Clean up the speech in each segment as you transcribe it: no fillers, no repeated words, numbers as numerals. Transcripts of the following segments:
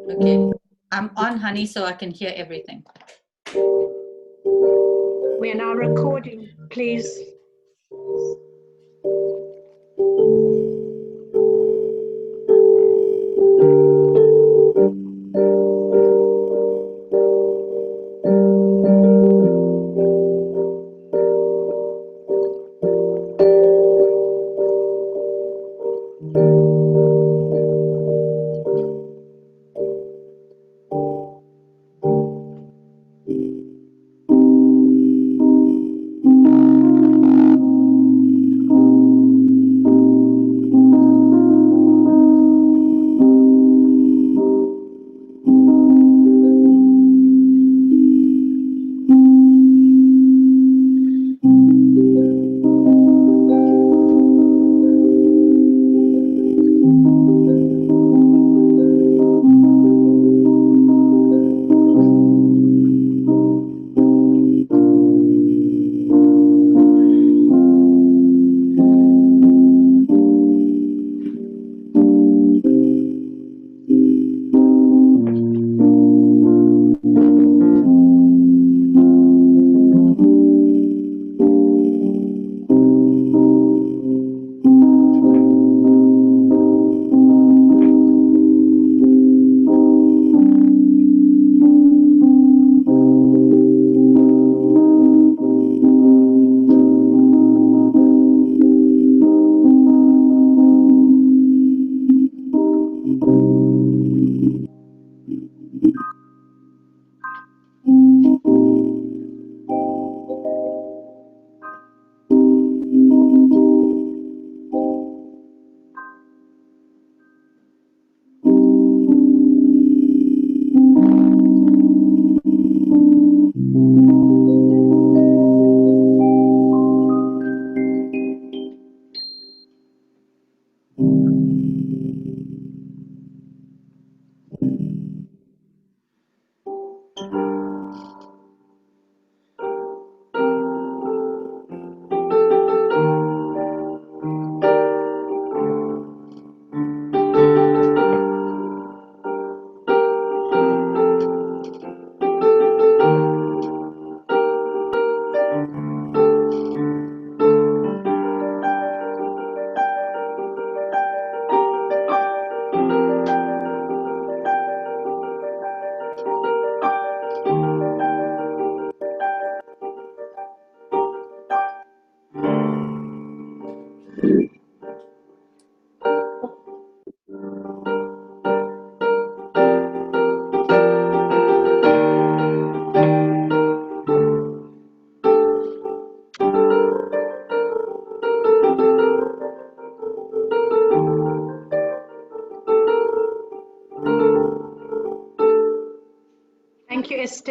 Okay, I'm on, honey, so I can hear everything. We are now recording, please.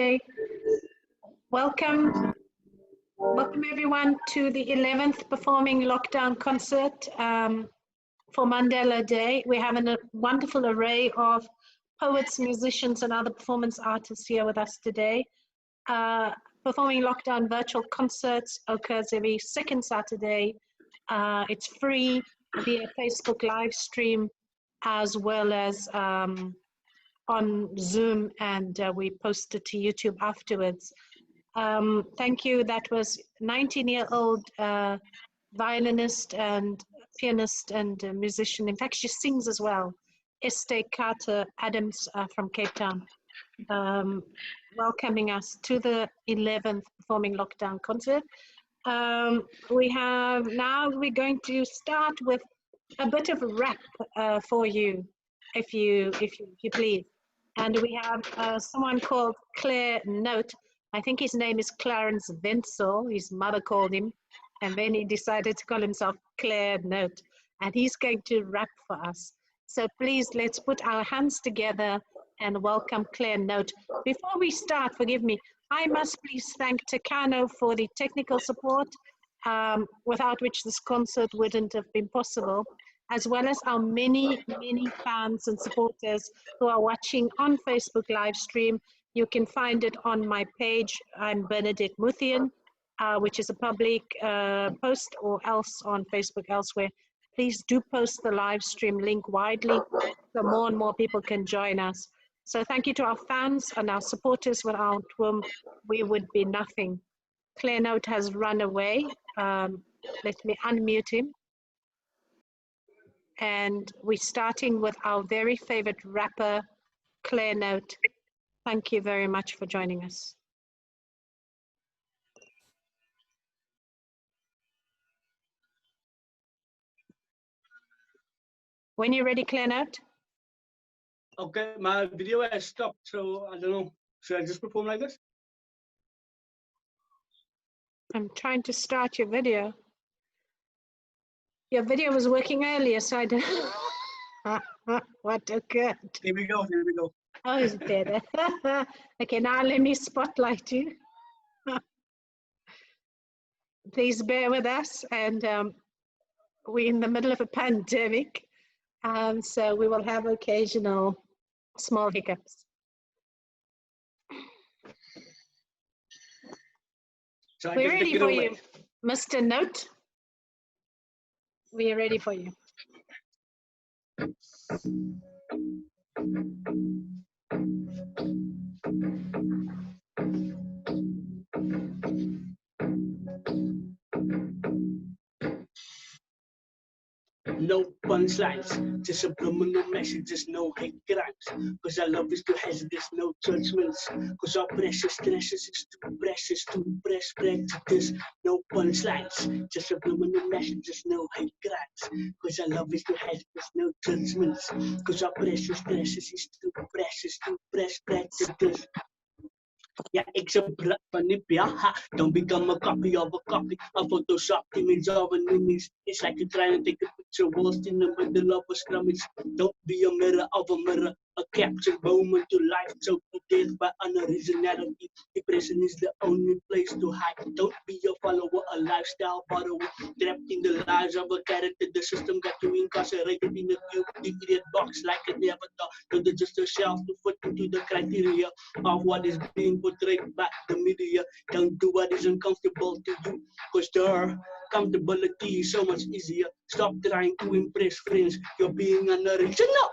Okay. Welcome everyone to the 11th Performing Lockdown concert for Mandela Day. We have a wonderful array of poets, musicians, and other performance artists here with us today. Performing Lockdown virtual concerts occurs every second Saturday. It's free via Facebook live stream as well as on Zoom, and we post it to YouTube afterwards. Thank you. That was 19-year-old violinist and pianist and musician. In fact, she sings as well. Esther Carter Adams from Cape Town, welcoming us to the 11th Performing Lockdown concert. We're going to start with a bit of a rap for you, if you please. And we have someone called Claire Note. I think his name is Clarence Wenzel. His mother called him, and then he decided to call himself Claire Note. And he's going to rap for us. So please, let's put our hands together and welcome Claire Note. Before we start, forgive me, I must please thank Takano for the technical support, without which this concert wouldn't have been possible, as well as our many, many fans and supporters who are watching on Facebook live stream. You can find it on my page. I'm Bernadette Muthian, which is a public post, or else on Facebook elsewhere. Please do post the live stream link widely so more and more people can join us. So thank you to our fans and our supporters, without whom we would be nothing. Claire Note has run away. Let me unmute him. And we're starting with our very favorite rapper, Claire Note. Thank you very much for joining us. When you're ready, Claire Note. Okay, my video has stopped, so I don't know. Should I just perform like this? I'm trying to start your video. Your video was working earlier, so I don't know what occurred. Here we go, here we go. Oh, it's better. Okay, now let me spotlight you. Please bear with us, and we're in the middle of a pandemic, so we will have occasional small hiccups. So We're ready for you, Mr. Note. We are ready for you. No punchlines, just subliminal messages, no hate crimes. Cause our love is too hazardous, no judgments. Cause our precious stresses is too precious to press prejudice. No punchlines, just subliminal messages, no hate crimes. Cause our love is too hazardous, no judgments. Cause our precious stresses is too precious to press prejudice. Yeah, except don't become a copy of a copy. A Photoshop image of an image. It's like you're trying to take a picture whilst in the middle of a scrummage. Don't be a mirror of a mirror, a captured moment to life, choked to death by unoriginality. Depression is the only place to hide. Don't be a follower, a lifestyle follower, trapped in the lies of a character. The system got you incarcerated in a cube, idiot box like an avatar. Don't adjust yourself to fit into the criteria of what is being portrayed by the media. Don't do what is uncomfortable to you, cause their comfortability is so much easier. Stop trying to impress friends, you're being unoriginal.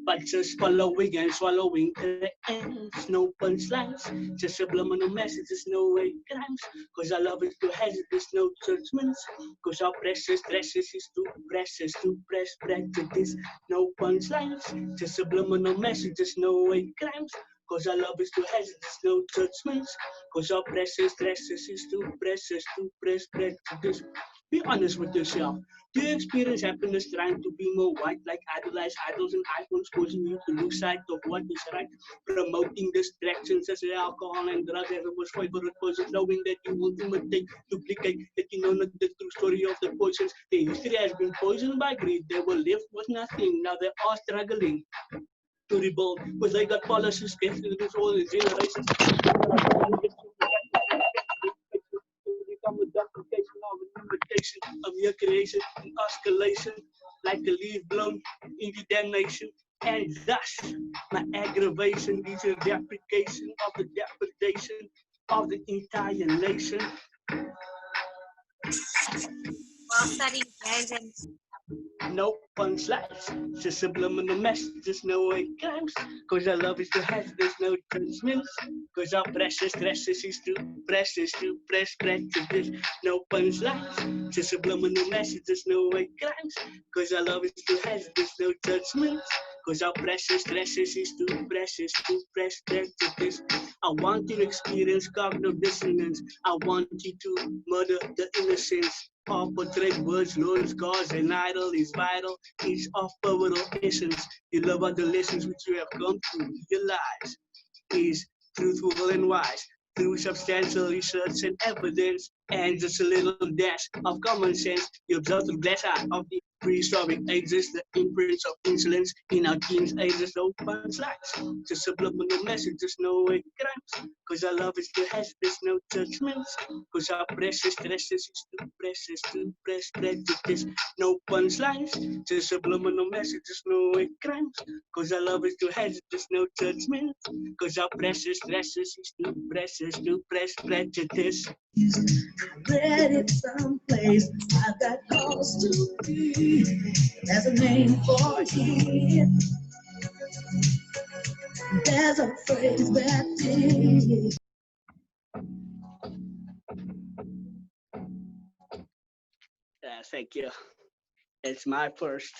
But just following and swallowing trends, no punchlines, just subliminal messages, no hate crimes. Cause our love is too hazardous, no judgments. Cause our precious stresses is too precious to press prejudice. No punchlines, just subliminal messages, no hate crimes. Cause our love is too hazardous, no judgments. Cause our precious stresses is too precious to press prejudice. Be honest with yourself. Do you experience happiness trying to be more white, like idolized idols and icons, causing you to lose sight of what is right? Promoting distractions as alcohol and drugs as a most favorite poison, knowing that you will imitate, duplicate, that you know not the true story of the poisons. Their history has been poisoned by greed. They were left with nothing. Now they are struggling to rebuild. Because they got policies getting this all the generations. Become a duplication of an invitation, a mere creation, an escalation, like a leaf blown into damnation. And thus, my aggravation leads to the deprecation of the depredation of the entire nation. Well studied, guys. And No punchlines, just subliminal messages, no way crimes. Cause our love is too heavy, there's no judgments. Cause our precious is too precious to press prejudice. No punchlines, just subliminal messages, no way crimes. Cause our love is too heavy, there's no judgments. Cause our precious is too precious to press prejudice. I want you to experience cognitive dissonance. I want you to murder the innocence. All portrait words, Lord's cause and idol is vital. Each of pivotal essence. You love adolescence which you have come to realize is truthful and wise. Through substantial research and evidence, and just a little dash of common sense, you observe the glass eye of the prehistoric ages, the imprints of insolence in our teens ages, no punchlines, just subliminal messages, no way crimes. Cause our love is the has, there's no judgments. Cause our precious is too precious to press prejudice. No punchlines, just subliminal messages, no way crimes. Cause our love is the has, there's no judgments. Cause our precious is too precious to press prejudice. Read it someplace, I've got cause to be. There's a name for it. There's a phrase that is. Thank you. It's my first.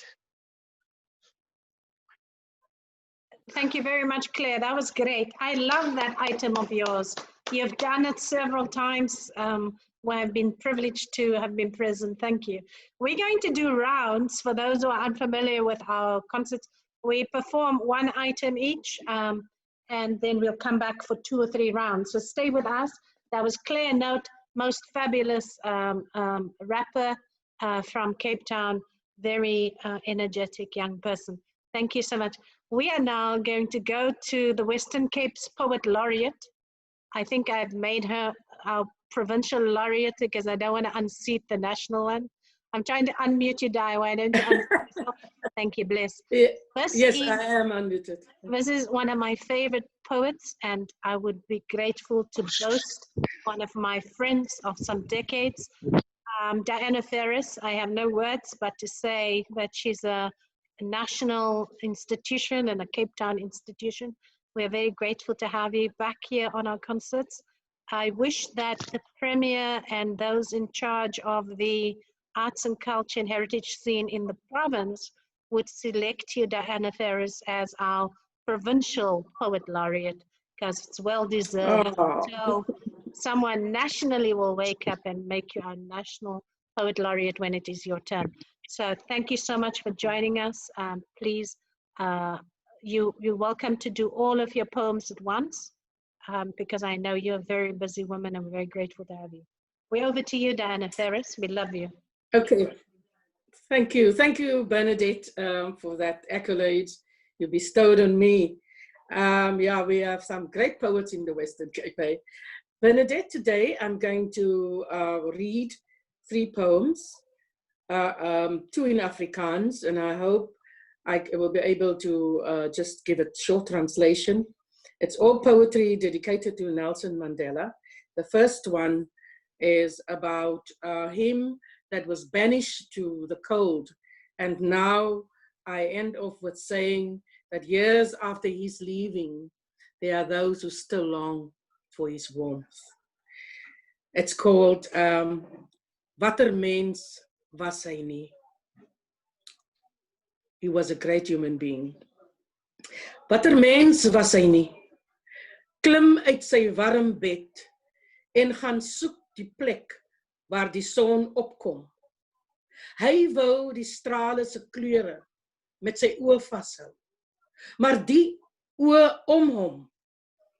thank you very much, Claire. That was great. I love that item of yours. You've done it several times where I've been privileged to have been present. Thank you. We're going to do rounds for those who are unfamiliar with our concerts. We perform one item each, and then we'll come back for 2 or 3 rounds. So stay with us. That was Claire Note, most fabulous rapper from Cape Town, very energetic young person. Thank you so much. We are now going to go to the Western Cape's Poet Laureate. I think I've made her our provincial laureate because I don't want to unseat the national one. I'm trying to unmute you, Di. Why don't you unmute yourself? Thank you, Bless. Yes, I am unmuted. This is one of my favorite poets, and I would be grateful to boast one of my friends of some decades, Diana Ferris. I have no words but to say that she's a national institution and a Cape Town institution. We're very grateful to have you back here on our concerts. I wish that the Premier and those in charge of the arts and culture and heritage scene in the province would select you, Diana Ferris, as our provincial poet laureate, because it's well deserved. Oh. So someone nationally will wake up and make you our national poet laureate when it is your turn. So thank you so much for joining us. Please, you're welcome to do all of your poems at once, because I know you're a very busy woman and we're very grateful to have you. We're over to you, Diana Ferris. We love you. Okay, thank you. Thank you, Bernadette, for that accolade you bestowed on me. Yeah, we have some great poets in the Western Cape. Bernadette, today I'm going to read 3 poems, 2 in Afrikaans, and I hope I will be able to just give a short translation. It's all poetry dedicated to Nelson Mandela. The first one is about him that was banished to the cold. And now I end off with saying that years after he's leaving, there are those who still long for his warmth. It's called Watter Mens Was Hy Nie. He was a great human being. Watter mens was hy nie. Klim uit sy warm bed en gaan soek die plek waar die son opkom. Hy wou die strale se kleure met sy oë vashou. Maar die oë om hom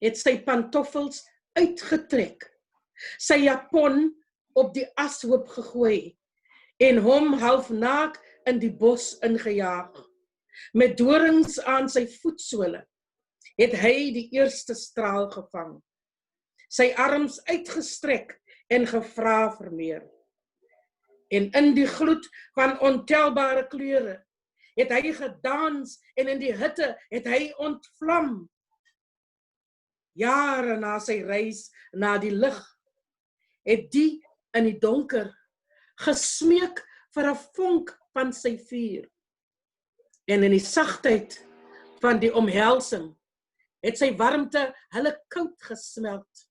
het sy pantoffels uitgetrek, sy japon op die ashoop gegooi en hom half naak in die bos ingejaag. Met dorings aan sy voetsole het hy die eerste straal gevang. Sy arms uitgestrek en gevra vir meer. En in die gloed van ontelbare kleure het hy gedans en in die hitte het hy ontvlam. Jare na sy reis na die lig, het die in die donker gesmeek vir 'n vonk van sy vuur. En in die sagtheid van die omhelsing het sy warmte hulle koud gesmelt.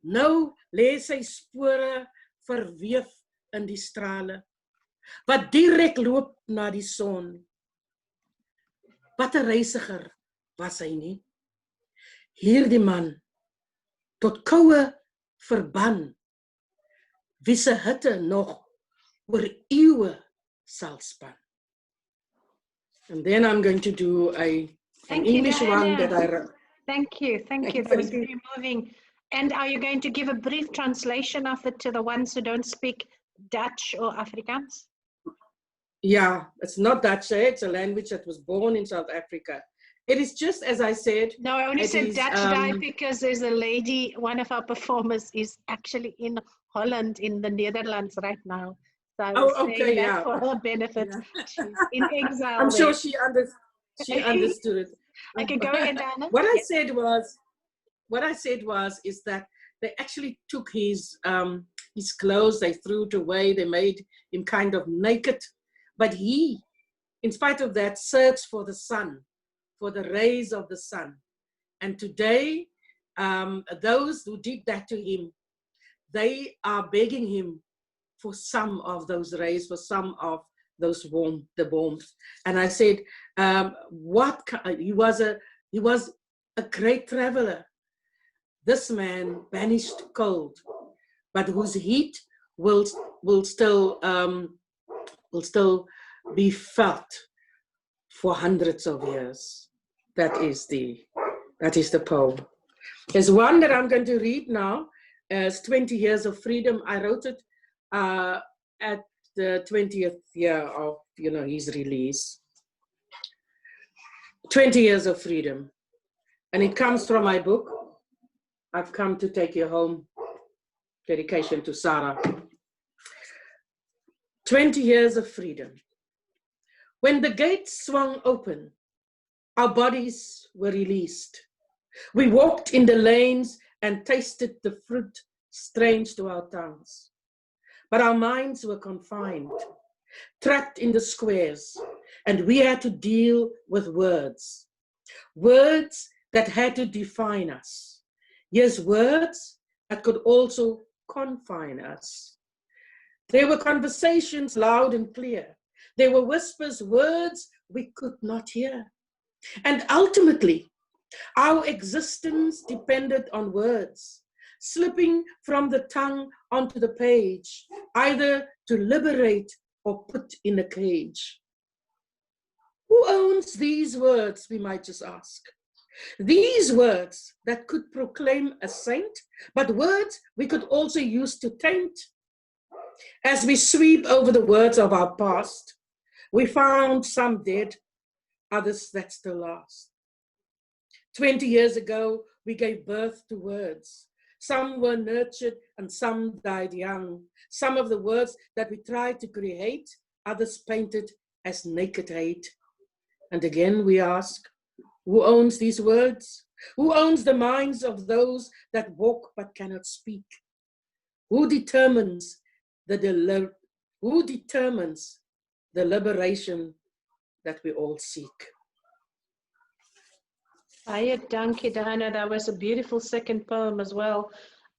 Nou lê sy spore verweef in die strale, wat direk loop na die son. Wat 'n reisiger was hy nie. Hierdie man, tot koue verban, wie se hitte nog oor eeue sal span. And then I'm going to do an English one that I wrote. Thank you. That was very moving. And are you going to give a brief translation of it to the ones who don't speak Dutch or Afrikaans? Yeah, it's not Dutch, it's a language that was born in South Africa. It is just as I said. No, I only said Dutch because there's a lady, one of our performers is actually in Holland, in the Netherlands right now. So I was saying that for her benefit. Yeah. She's in exile. I'm sure she understood it. Okay, go ahead, Anna. What I said was is that they actually took his clothes, they threw it away, they made him kind of naked. But he, in spite of that, searched for the sun, for the rays of the sun. And today, those who did that to him, they are begging him for some of those rays, for some of those warmth. And I said, he was a great traveler. This man banished cold, but whose heat will still be felt for hundreds of years. That is the poem. There's one that I'm going to read now. It's 20 Years of Freedom. I wrote it at the 20th year of his release. 20 Years of Freedom. And it comes from my book, I've Come to Take You Home, dedication to Sarah. 20 Years of Freedom. When the gates swung open, our bodies were released. We walked in the lanes and tasted the fruit strange to our tongues. But our minds were confined, trapped in the squares, and we had to deal with words. Words that had to define us. Yes, words that could also confine us. There were conversations loud and clear. There were whispers, words we could not hear. And ultimately, our existence depended on words, slipping from the tongue onto the page, either to liberate or put in a cage. Who owns these words, we might just ask? These words that could proclaim a saint, but words we could also use to taint. As we sweep over the words of our past, we found some dead, others that still last. 20 years ago, we gave birth to words. Some were nurtured and some died young. Some of the words that we tried to create, others painted as naked hate. And again we ask, who owns these words? Who owns the minds of those that walk but cannot speak? Who determines the liberation that we all seek? Baie dankie, Diana. That was a beautiful second poem as well.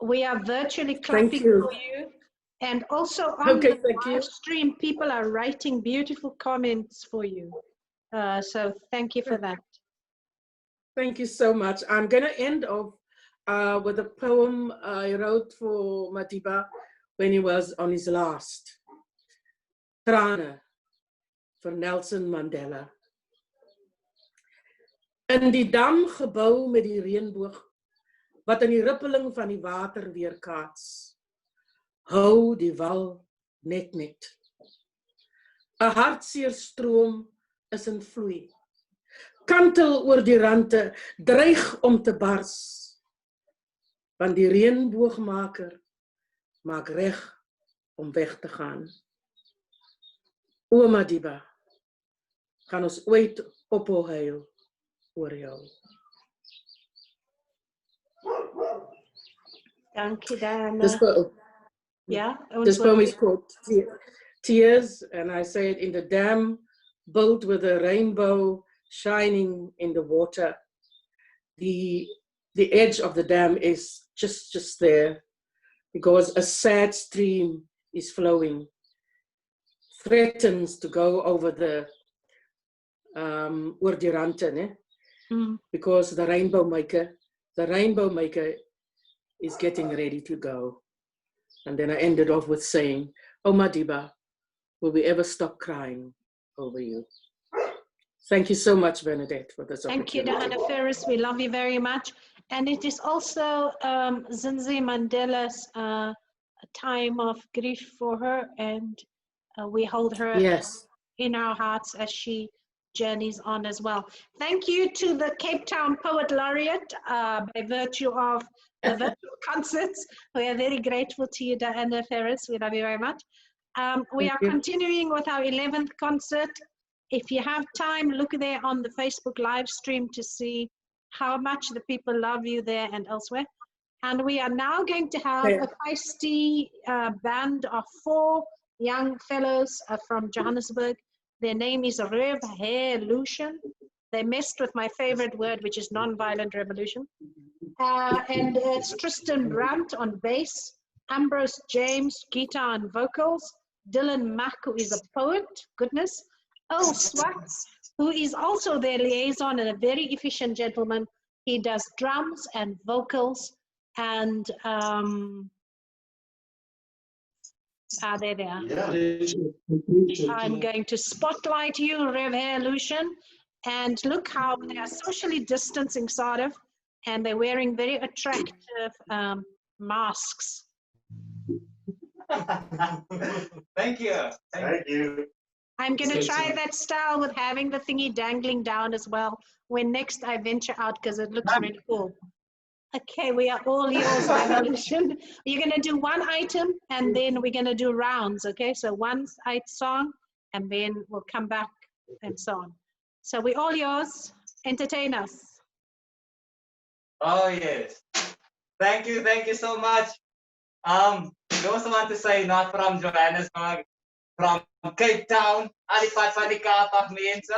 We are virtually clapping for you. And also on the live stream, people are writing beautiful comments for you. So thank you for that. Thank you so much. I'm going to end off with a poem I wrote for Madiba when he was on his last. Trane for Nelson Mandela. In die dam gebou met die reënboog, wat in die rippeling van die water weerkaats, hou die wal net. 'n hartseer stroom is in vloei. Kantel oor die rande, dreig om te bars. Want die reënboogmaker maak reg om weg te gaan. O Madiba, gaan ons ooit ophou huil oor jou. Dankie dan. This poem is called Tears, and I say it in the dam, built with a rainbow shining in the water. The edge of the dam is just there because a sad stream is flowing, threatens to go over the oor die rande, né? Because the rainbow maker is getting ready to go. And then I ended off with saying, oh Madiba, will we ever stop crying over you? Thank you so much, Bernadette, for this opportunity. Thank you, Diana Ferris. We love you very much. And it is also Zinzi Mandela's time of grief for her, and we hold her in our hearts as she journeys on as well. Thank you to the Cape Town Poet Laureate by virtue of the virtual concerts. We are very grateful to you, Diana Ferris. We love you very much. We are continuing with our 11th concert. If you have time, look there on the Facebook live stream to see how much the people love you there and elsewhere. And we are now going to have a feisty band of 4 young fellows from Johannesburg. Their name is Revolution. They messed with my favorite word, which is non-violent revolution. And it's Tristan Brandt on bass, Ambrose James, guitar and vocals, Dylan Mack, who is a poet, goodness, Earl Swartz, who is also their liaison and a very efficient gentleman. He does drums and vocals, and there they are. Yeah. I'm going to spotlight you, Revolution, and look how they are socially distancing, sort of, and they're wearing very attractive masks. Thank you. Thank you. I'm going to try that style with having the thingy dangling down as well when next I venture out, because it looks really cool. Okay, we are all yours, Revolution. You're going to do one item and then we're going to do rounds, okay? So one song and then we'll come back and so on. So we're all yours. Entertain us. Oh, yes. Thank you so much. I also want to say, not from Johannesburg, from Cape Town, Alipat van die Kaap af mense.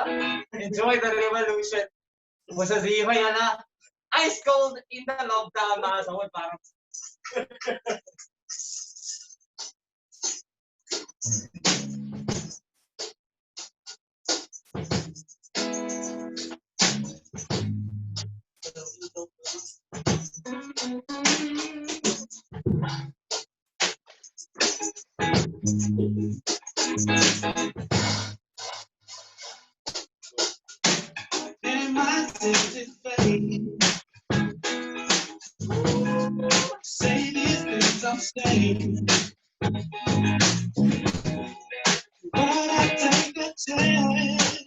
Enjoy the revolution. Ons is hier by julle. Ice cold in the lockdown, maar so wat warm. Say these things I'm saying, but I take a chance.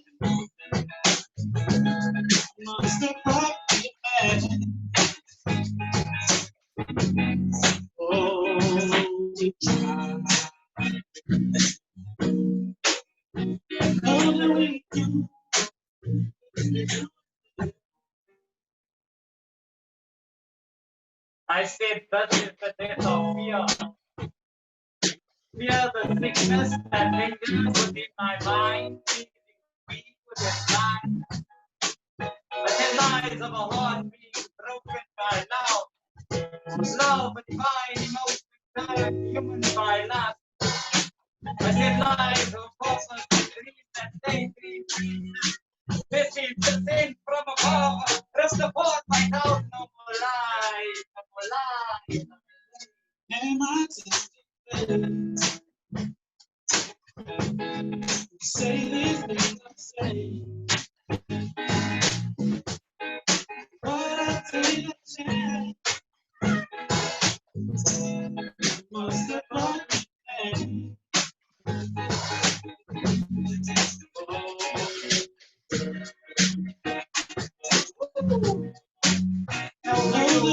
Must have brought you back. Oh, you try. Only you. I said that is the death of fear. Fear the sickness that lingers within my mind, feeling weak with its mind. The headlines of a heart being broken by love. Love, a divine emotion, turned human by lust. The headlines of hopeless dreams that stay free. This is the sin from above. Rest apart my doubt, no more lies, no more lies. Am I just say these things I'm saying, but I take a chance. Must have brought you back. I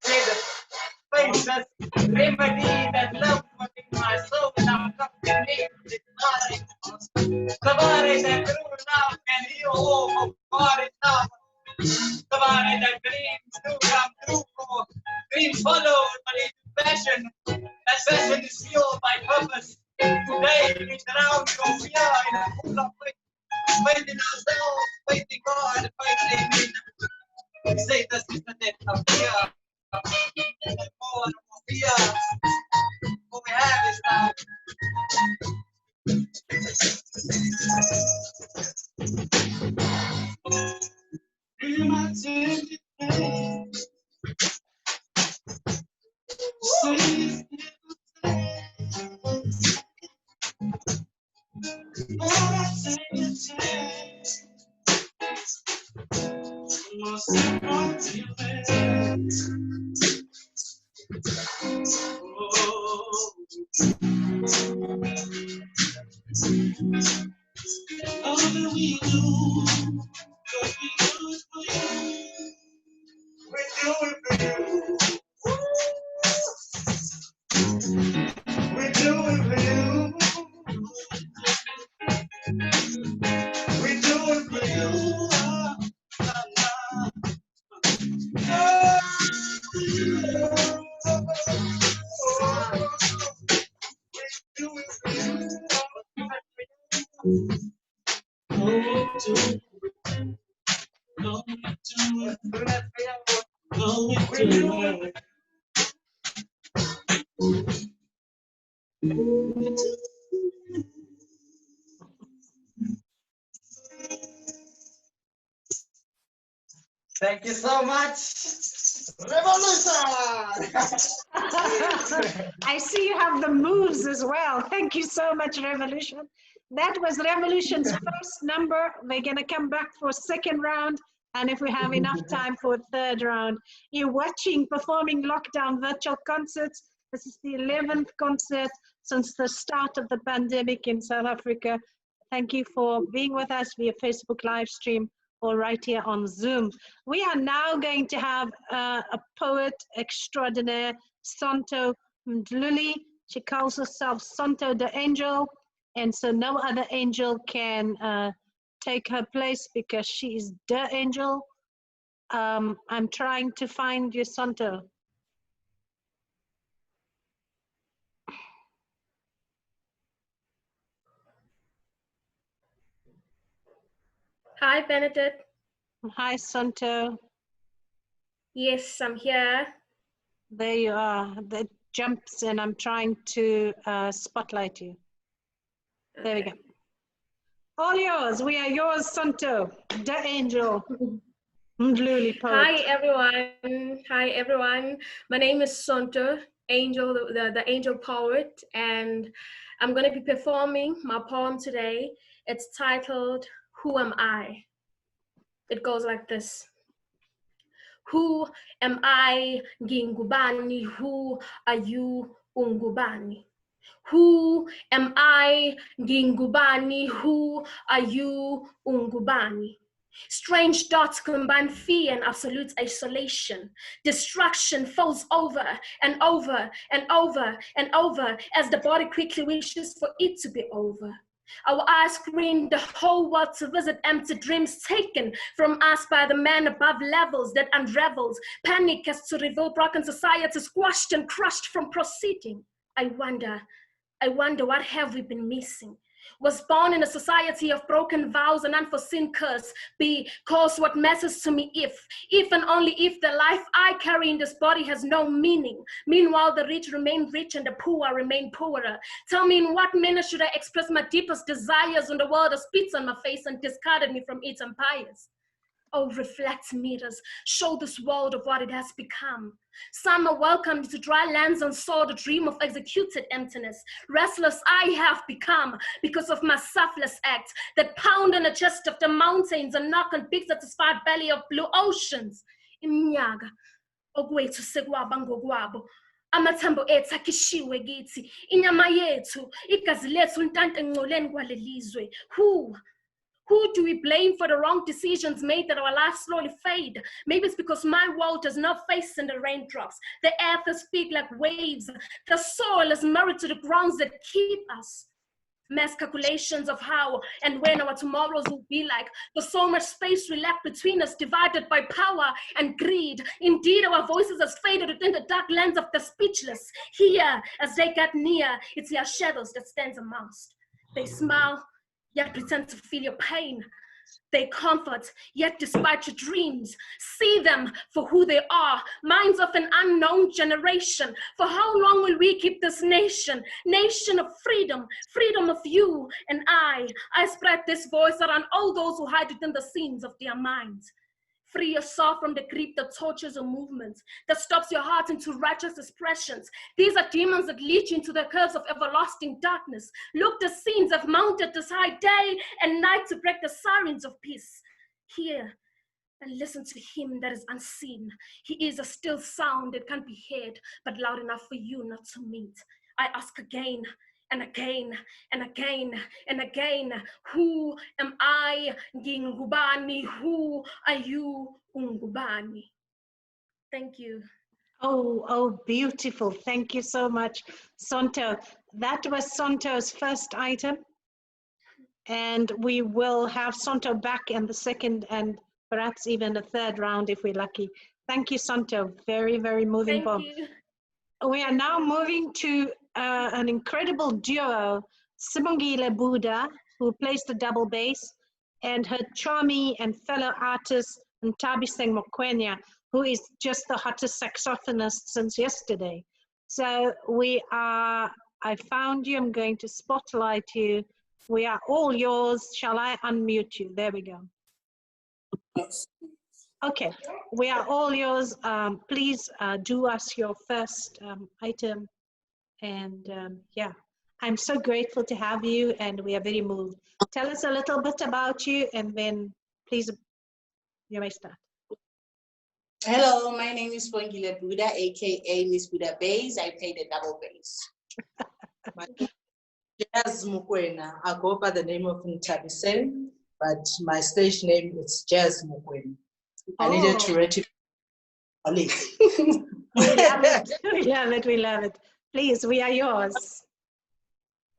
say the famous remedy that love within my soul and I'm coming in with mine. The body that grew love and heal all my body love. The body that dreams to come true for dreams followed by passion. That passion is fueled by purpose. Today it's around your we are in a full of faith. Faith in ourselves, faith in God, faith in me. We say this is the death of fear. More fear. What we have is now. Thank you so much. Revolution! I see you have the moves as well. Thank you so much, Revolution. That was Revolution's first number. We're going to come back for a second round. And if we have enough time for a third round, you're watching Performing Lockdown Virtual Concerts. This is the 11th concert since the start of the pandemic in South Africa. Thank you for being with us via Facebook live stream or right here on Zoom. We are now going to have a poet extraordinaire, Sonto Mdluli. She calls herself Sonto the Angel, and so no other angel can take her place because she is the angel. I'm trying to find you, Sonto. Hi, Benedict. Hi, Sonto. Yes, I'm here. There you are. That jumps, and I'm trying to spotlight you. There we go. All yours. We are yours, Sonto, the angel. Mdluli poet. Hi, everyone. Hi, everyone. My name is Sonto, Angel, the angel poet, and I'm going to be performing my poem today. It's titled, Who Am I? It goes like this. Who am I, Ngingubani? Who are you, Ungubani? Who am I, Ngingubani? Who are you, Ungubani? Strange dots combine fear and absolute isolation. Destruction falls over and over and over and over as the body quickly wishes for it to be over. Our eyes screen the whole world to visit empty dreams taken from us by the man above levels that unravels. Panic as to reveal broken society squashed and crushed from proceeding. I wonder what have we been missing? Was born in a society of broken vows and unforeseen curse. Because what matters to me if and only if the life I carry in this body has no meaning. Meanwhile, the rich remain rich and the poor remain poorer. Tell me in what manner should I express my deepest desires when the world has spits on my face and discarded me from its empires? Oh, reflect mirrors, show this world of what it has become. Some are welcomed to dry lands and saw the dream of executed emptiness. Restless I have become because of my selfless act that pound on the chest of the mountains and knock on big satisfied belly of blue oceans. Iminyaka, okwethu sekwaba ngokwabo. Amathambo ethu akhishiwe kithi, inyama yethu, igazi lethu untanta engcoleni kwalelizwe. Who Who do we blame for the wrong decisions made that our lives slowly fade? Maybe it's because my world has no face in the raindrops. The earth is big like waves. The soil is married to the grounds that keep us. Mass calculations of how and when our tomorrows will be like. There's so much space we left between us, divided by power and greed. Indeed, our voices have faded within the dark lands of the speechless. Here, as they get near, it's their shadows that stands amongst. They smile, yet pretend to feel your pain. They comfort, yet despite your dreams, see them for who they are, minds of an unknown generation. For how long will we keep this nation? Nation of freedom, freedom of you and I. I spread this voice around all those who hide within the scenes of their minds. Free yourself from the grip that tortures your movements, that stops your heart into righteous expressions. These are demons that lead you into the curves of everlasting darkness. Look, the scenes have mounted this high day and night to break the sirens of peace. Hear and listen to him that is unseen. He is a still sound that can't be heard, but loud enough for you not to meet. I ask again, and again, and again, and again, who am I, Ngingubani? Who are you, Ungubani? Thank you. Oh, beautiful. Thank you so much, Sonto. That was Sonto's first item. And we will have Sonto back in the second and perhaps even the third round if we're lucky. Thank you, Sonto. Very, very moving Thank poem. you. We are now moving to an incredible duo, Sibongile Buddha, who plays the double bass, and her charming and fellow artist, Ntabiseng Mokwenya, who is just the hottest saxophonist since yesterday. So I found you, I'm going to spotlight you. We are all yours. Shall I unmute you? There we go. Yes. Okay, we are all yours. Please do us your first item. And yeah, I'm so grateful to have you and we are very moved. Tell us a little bit about you and then please, you may start. Hello, my name is Pongile Buddha, aka Miss Buddha Bass. I play the double bass. My name is Jazz Mokwena. I go by the name of Ntabiseng, but my stage name is Jazz Mokwena. I needed to rectify. We love it. We love it. We love it. Please, we are yours.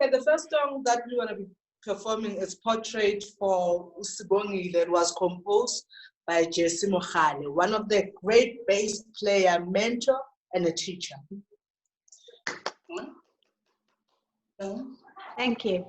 Okay, the first song that we want to be performing is Portrait for Sibongile that was composed by Jesse Mohale, one of the great bass player, mentor, and a teacher. Thank you.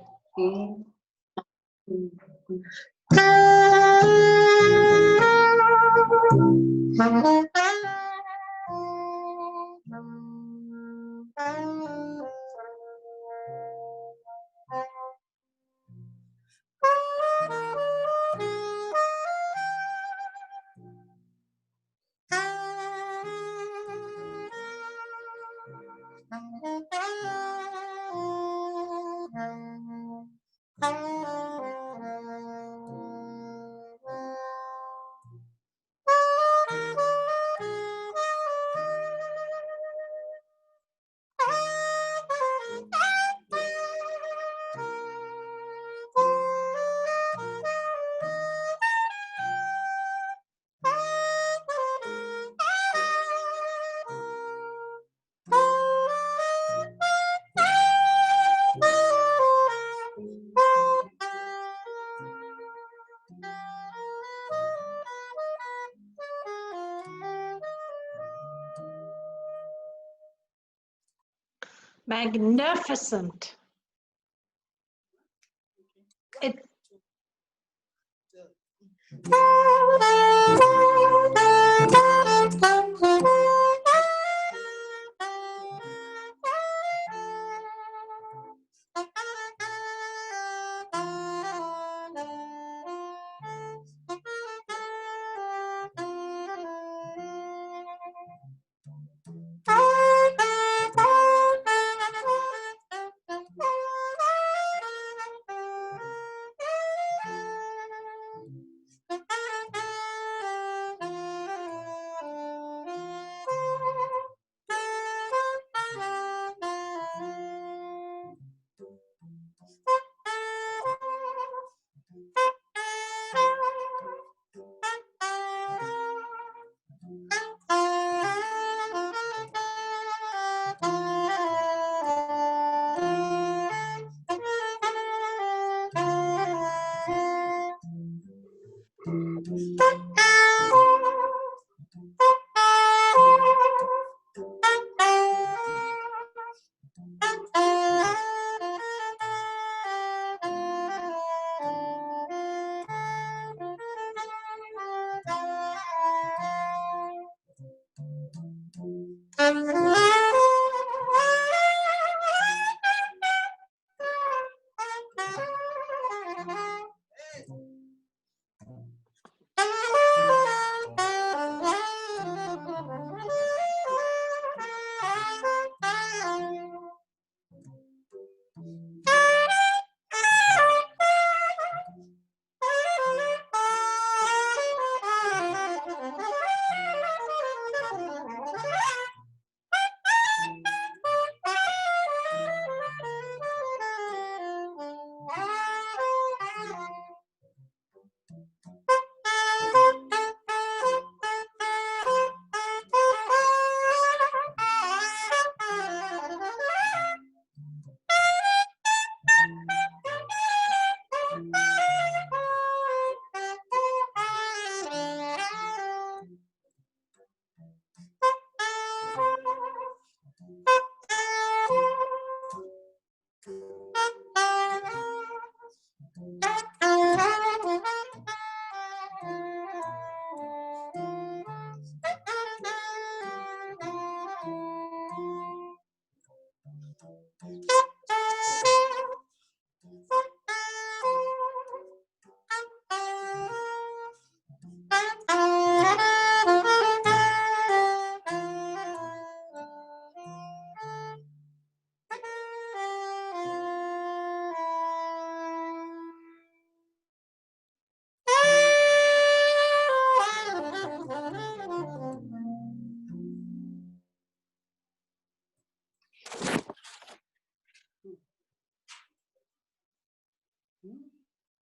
Magnificent.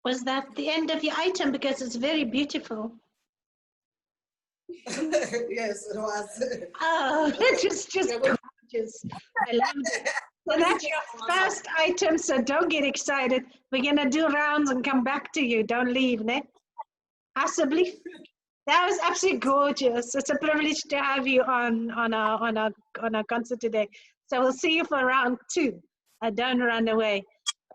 Was that the end of your item? Because it's very beautiful. Yes, it was. Oh, it is just gorgeous. I loved it. So that's your first item, so don't get excited. We're going to do rounds and come back to you. Don't leave, ne? Possibly. That was absolutely gorgeous. It's a privilege to have you on our concert today. So we'll see you for round 2. Don't run away.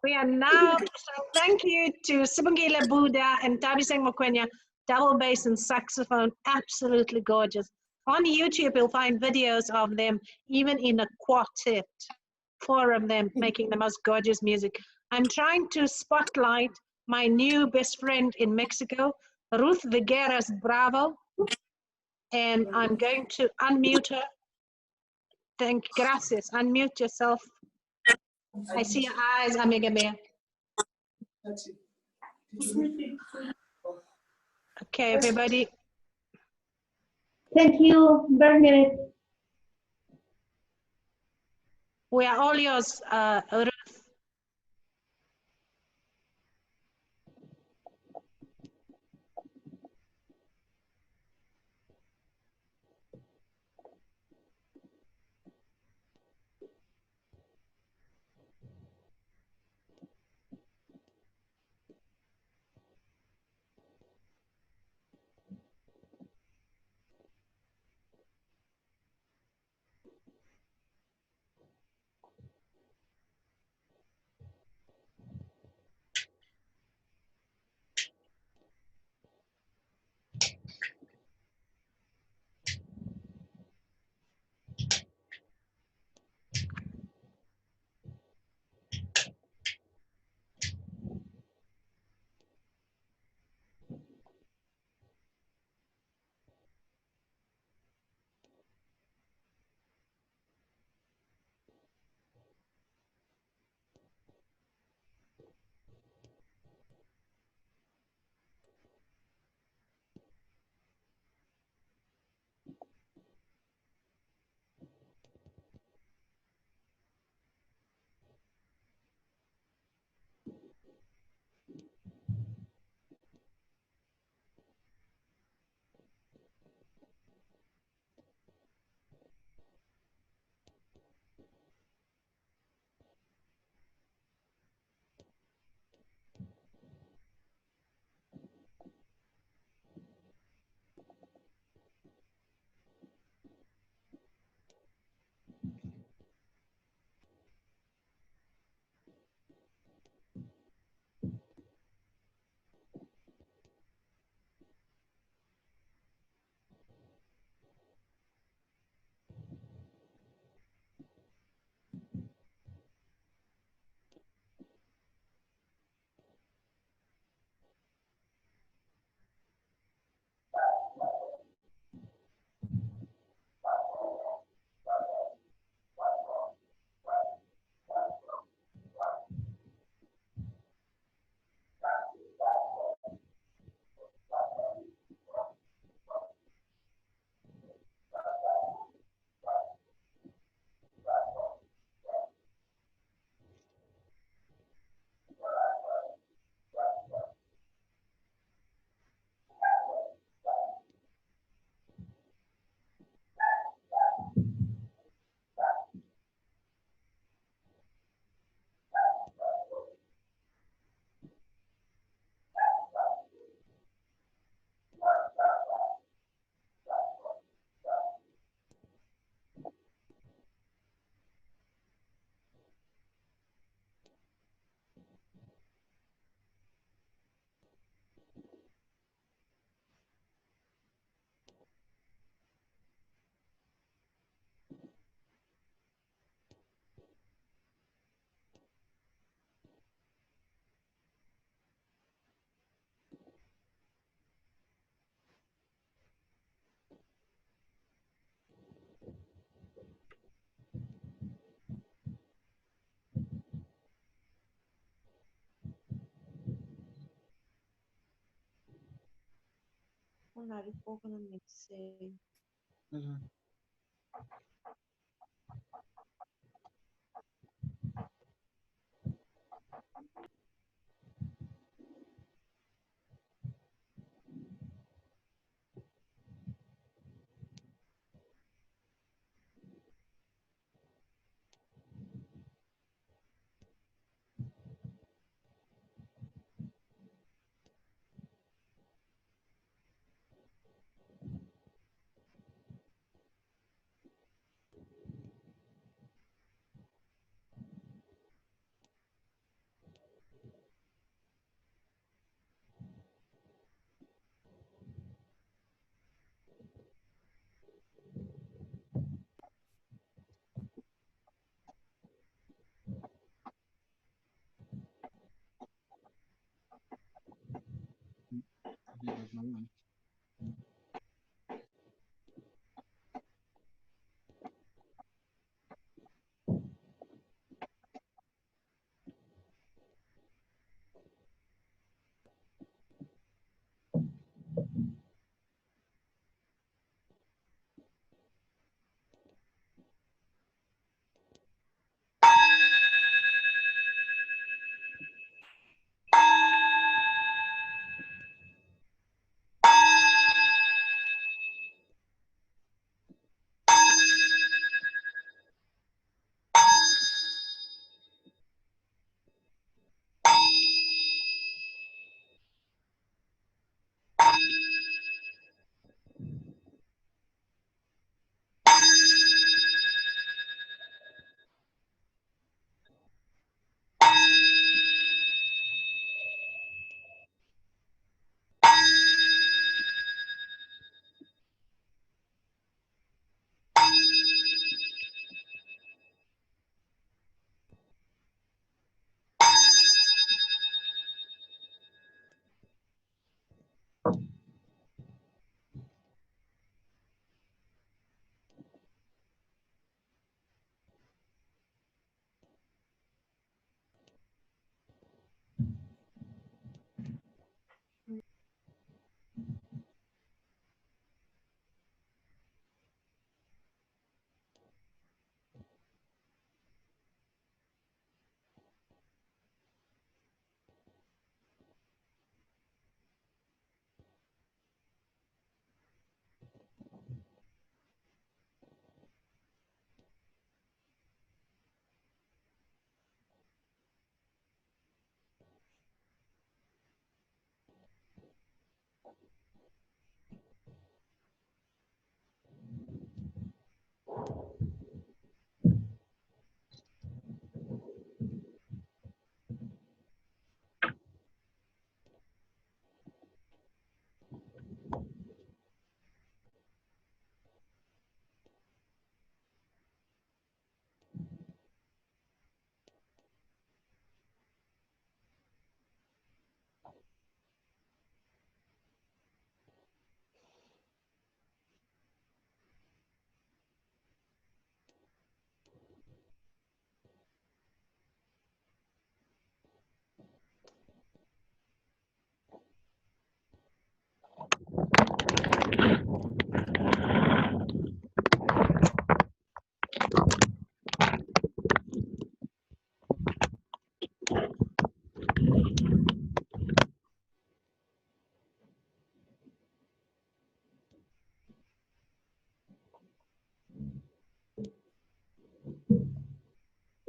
We are now, so thank you to Sibongile Buddha and Tabiseng Mokwenya, double bass and saxophone, absolutely gorgeous. On YouTube, you'll find videos of them, even in a quartet, 4 of them making the most gorgeous music. I'm trying to spotlight my new best friend in Mexico, Ruth Vigueras Bravo, and I'm going to unmute her. Gracias. Unmute yourself. I see your eyes, Amiga Bear. Okay, everybody. Thank you, Bernadette. We are all yours, Ruth. Naar de volgende mixing.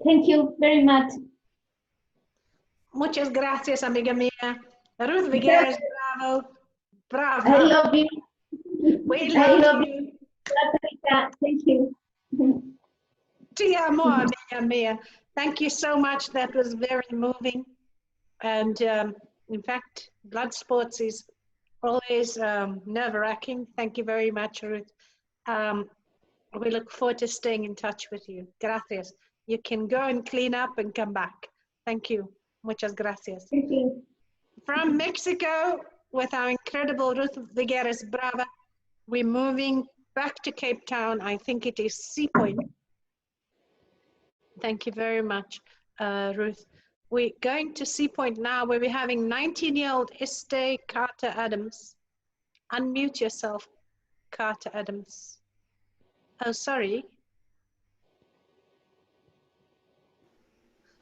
Thank you very much. Muchas gracias, amiga mía. Ruth Vigueras, bravo. Bravo. I love you. We I love love you. you. Patricia, thank you. Ti amo, amiga mía. Thank you so much. That was very moving. And in fact, blood sports is always nerve-wracking. Thank you very much, Ruth. We look forward to staying in touch with you. Gracias. You can go and clean up and come back. Thank you. Muchas gracias. Thank you. From Mexico, with our incredible Ruth Vigueras Brava, we're moving back to Cape Town. I think it is Sea Point. Thank you very much, Ruth. We're going to Sea Point now, where we're having 19-year-old Este Carter Adams. Unmute yourself, Carter Adams. Oh, sorry.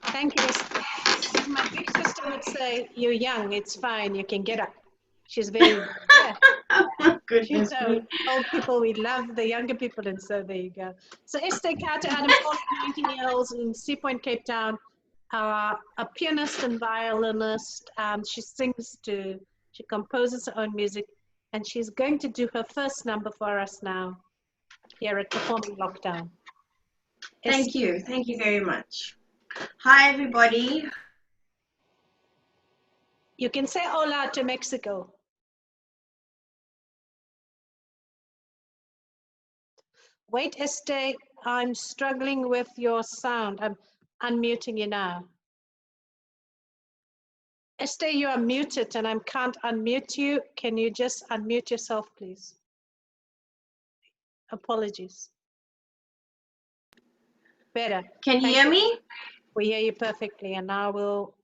Thank you. My big sister would say, you're young, it's fine, you can get up. She's very, yeah. You know, old people, we love the younger people, and so there you go. So Este Carter Adams, all 19-year-olds in Sea Point, Cape Town, a pianist and violinist. She sings too. She composes her own music, and she's going to do her first number for us now here at Performing Lockdown. Thank you very much. Hi, everybody. You can say hola to Mexico. Wait, Este, I'm struggling with your sound. I'm unmuting you now. Esther, you are muted and I can't unmute you. Can you just unmute yourself, please? Apologies. Better. Can you hear me? We hear you perfectly, and now we'll...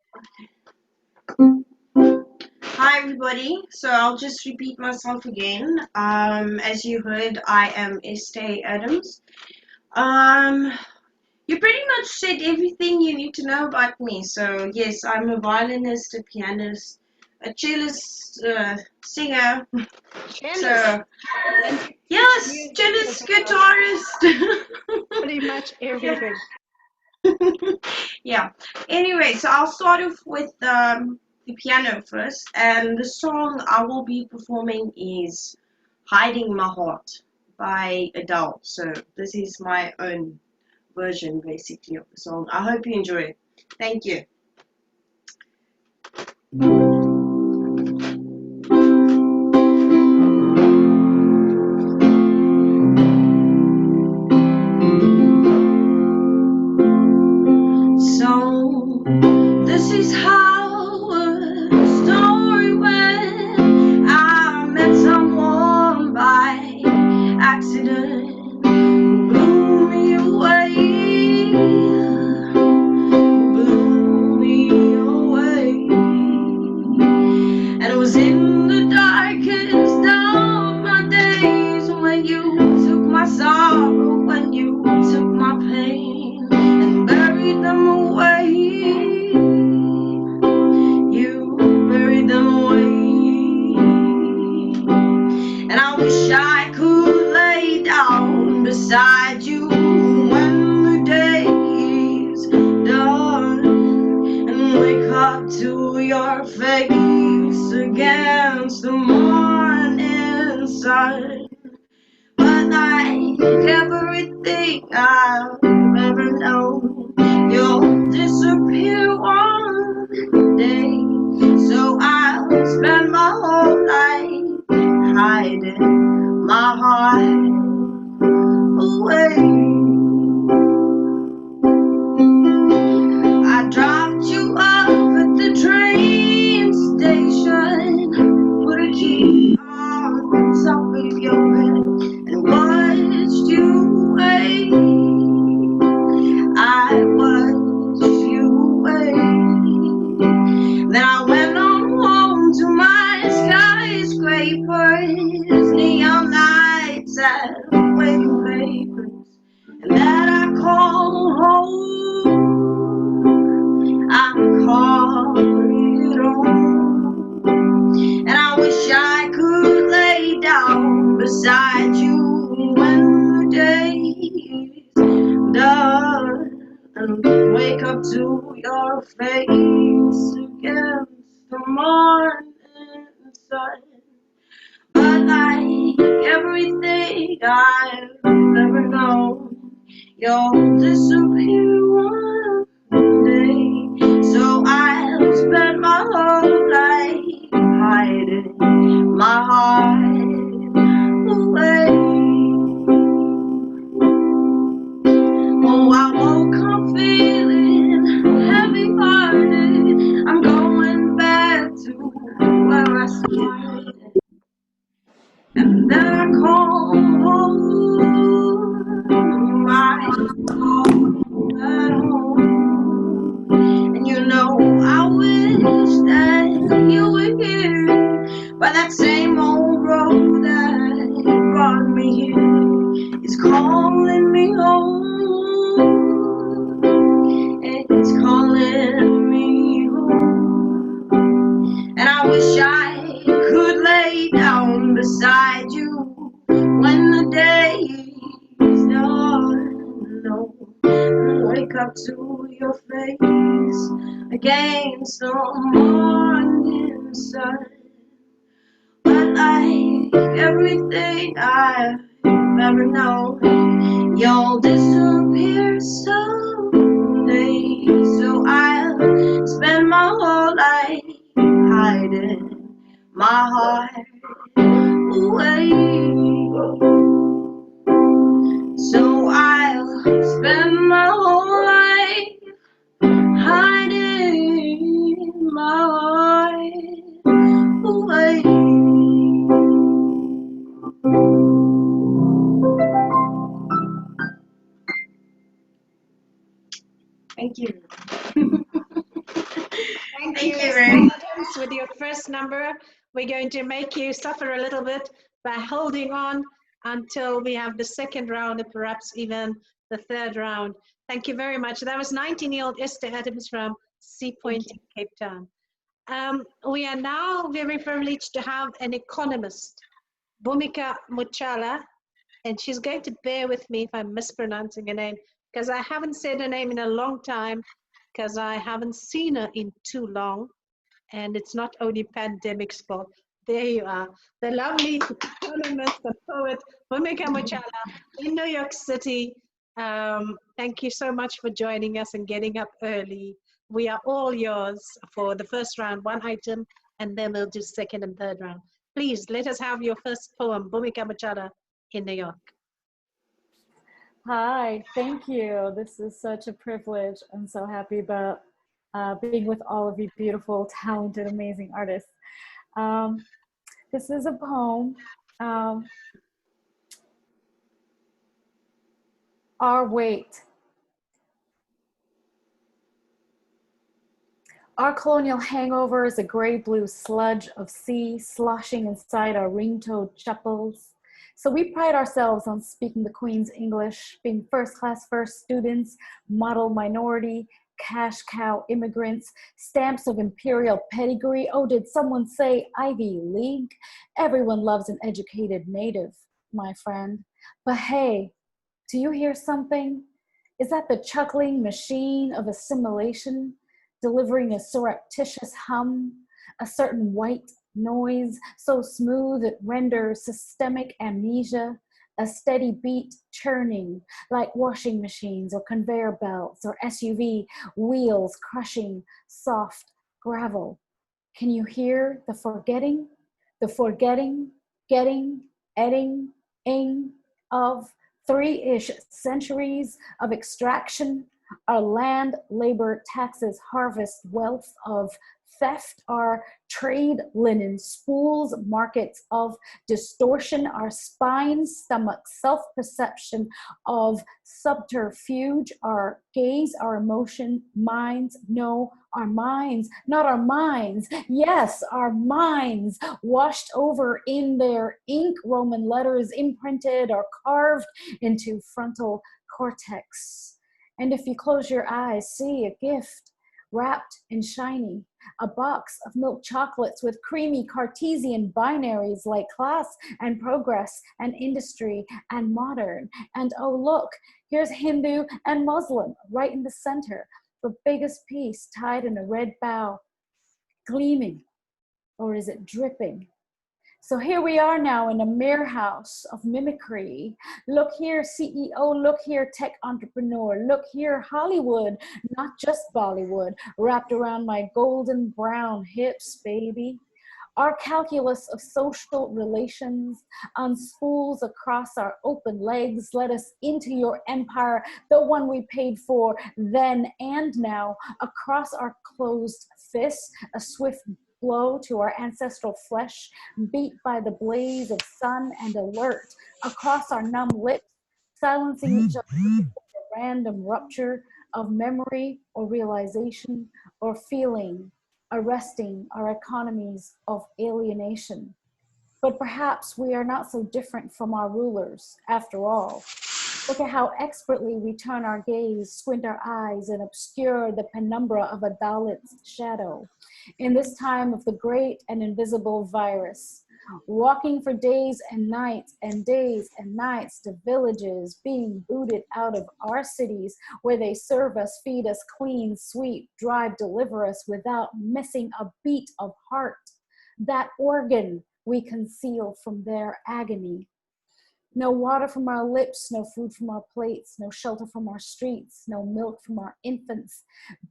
Hi, everybody. So I'll just repeat myself again. As you heard, I am Esther Adams. You pretty much said everything you need to know about me. So yes, I'm a violinist, a pianist, a cellist, singer. So yes, cellist, guitarist. Pretty much everything. Yeah. Anyway, so I'll start off with the piano first, and the song I will be performing is "Hiding My Heart" by Adele. So this is my own version, basically, of the song. I hope you enjoy it. Thank you. So this is how a story went. I met someone by accident, blew me away, blew me away. And it was in the darkest of my days when you took my sorrow, when you took my pain and buried them away. You buried them away. And I wish I could lay down beside you when the day is done and wake up to your face against the morning sun. But like everything I've ever known, you'll disappear one day. So I'll spend my whole life hiding my heart away. I dropped you off at the train station, put a key on top of your head and watched you wait. I watched you wait. Then I went on home to my skyscrapers, neon lights and waiting papers, and that I call home. I call it home. And I wish I could lay down beside you when the day is done and wake up to your face against the morning sun. But like everything I've ever known, you'll disappear one day. So I'll spend my whole life hiding my heart away. Oh, I woke up feeling heavy-hearted. I'm going back to where I started. And then I call home, my home at home. And you know, I wish that you were here, but that same old road that brought me here is calling me home. It's calling me home. And I wish I could lay down beside you when the day is done. No, wake up to your face against the morning sun. But like everything I've ever known, you'll disappear someday. So I'll spend my whole life hiding my heart away. So I'll spend my whole life hiding my heart first number. We're going to make you suffer a little bit by holding on until we have the second round, and perhaps even the third round. Thank you very much. That was 19-year-old Esther Adams from Sea Point in Cape Town. We are now very privileged to have an economist, Bhumika Muchala, and she's going to bear with me if I'm mispronouncing her name, because I haven't said her name in a long time, because I haven't seen her in too long, and it's not only pandemic's fault. There you are, the lovely economist and poet, Bhumika Muchala in New York City. Thank you so much for joining us and getting up early. We are all yours for the first round, one item, and then we'll do second and third round. Please, let us have your first poem, Bhumika Muchala in New York. Hi, thank you. This is such a privilege. I'm so happy about being with all of you beautiful, talented, amazing artists. This is a poem, Our Weight. Our colonial hangover is a gray-blue sludge of sea sloshing inside our ring-toed chapels. So we pride ourselves on speaking the Queen's English, being first-class first students, model minority, cash cow immigrants, stamps of imperial pedigree. Oh, did someone say Ivy League? Everyone loves an educated native, my friend. But hey, do you hear something? Is that the chuckling machine of assimilation, delivering a surreptitious hum, a certain white noise so smooth it renders systemic amnesia, a steady beat churning like washing machines or conveyor belts or SUV wheels crushing soft gravel? Can you hear the forgetting? The forgetting, getting, edding, ing of 3-ish centuries of extraction, our land, labor, taxes, harvest, wealth of theft, our trade linen spools, markets of distortion, our spines, stomach, self-perception of subterfuge, our gaze, our emotion, minds, no, our minds, not our minds, yes, our minds, washed over in their ink, Roman letters imprinted or carved into frontal cortex. And if you close your eyes, see a gift wrapped in shiny, a box of milk chocolates with creamy Cartesian binaries like class and progress and industry and modern. And oh, look, here's Hindu and Muslim right in the center, the biggest piece tied in a red bow, gleaming, or is it dripping? So here we are now in a mere house of mimicry. Look here, CEO, look here, tech entrepreneur, look here, Hollywood, not just Bollywood, wrapped around my golden brown hips, baby. Our calculus of social relations unspools across our open legs. Let us into your empire, the one we paid for then and now, across our closed fists, a swift blow to our ancestral flesh, beat by the blaze of sun and alert, across our numb lips, silencing each other with a random rupture of memory or realization or feeling, arresting our economies of alienation. But perhaps we are not so different from our rulers after all. Look at how expertly we turn our gaze, squint our eyes, and obscure the penumbra of a Dalit's shadow. In this time of the great and invisible virus, walking for days and nights to villages, being booted out of our cities where they serve us, feed us, clean, sweep, drive, deliver us without missing a beat of heart. That organ we conceal from their agony. No water from our lips, no food from our plates, no shelter from our streets, no milk from our infants,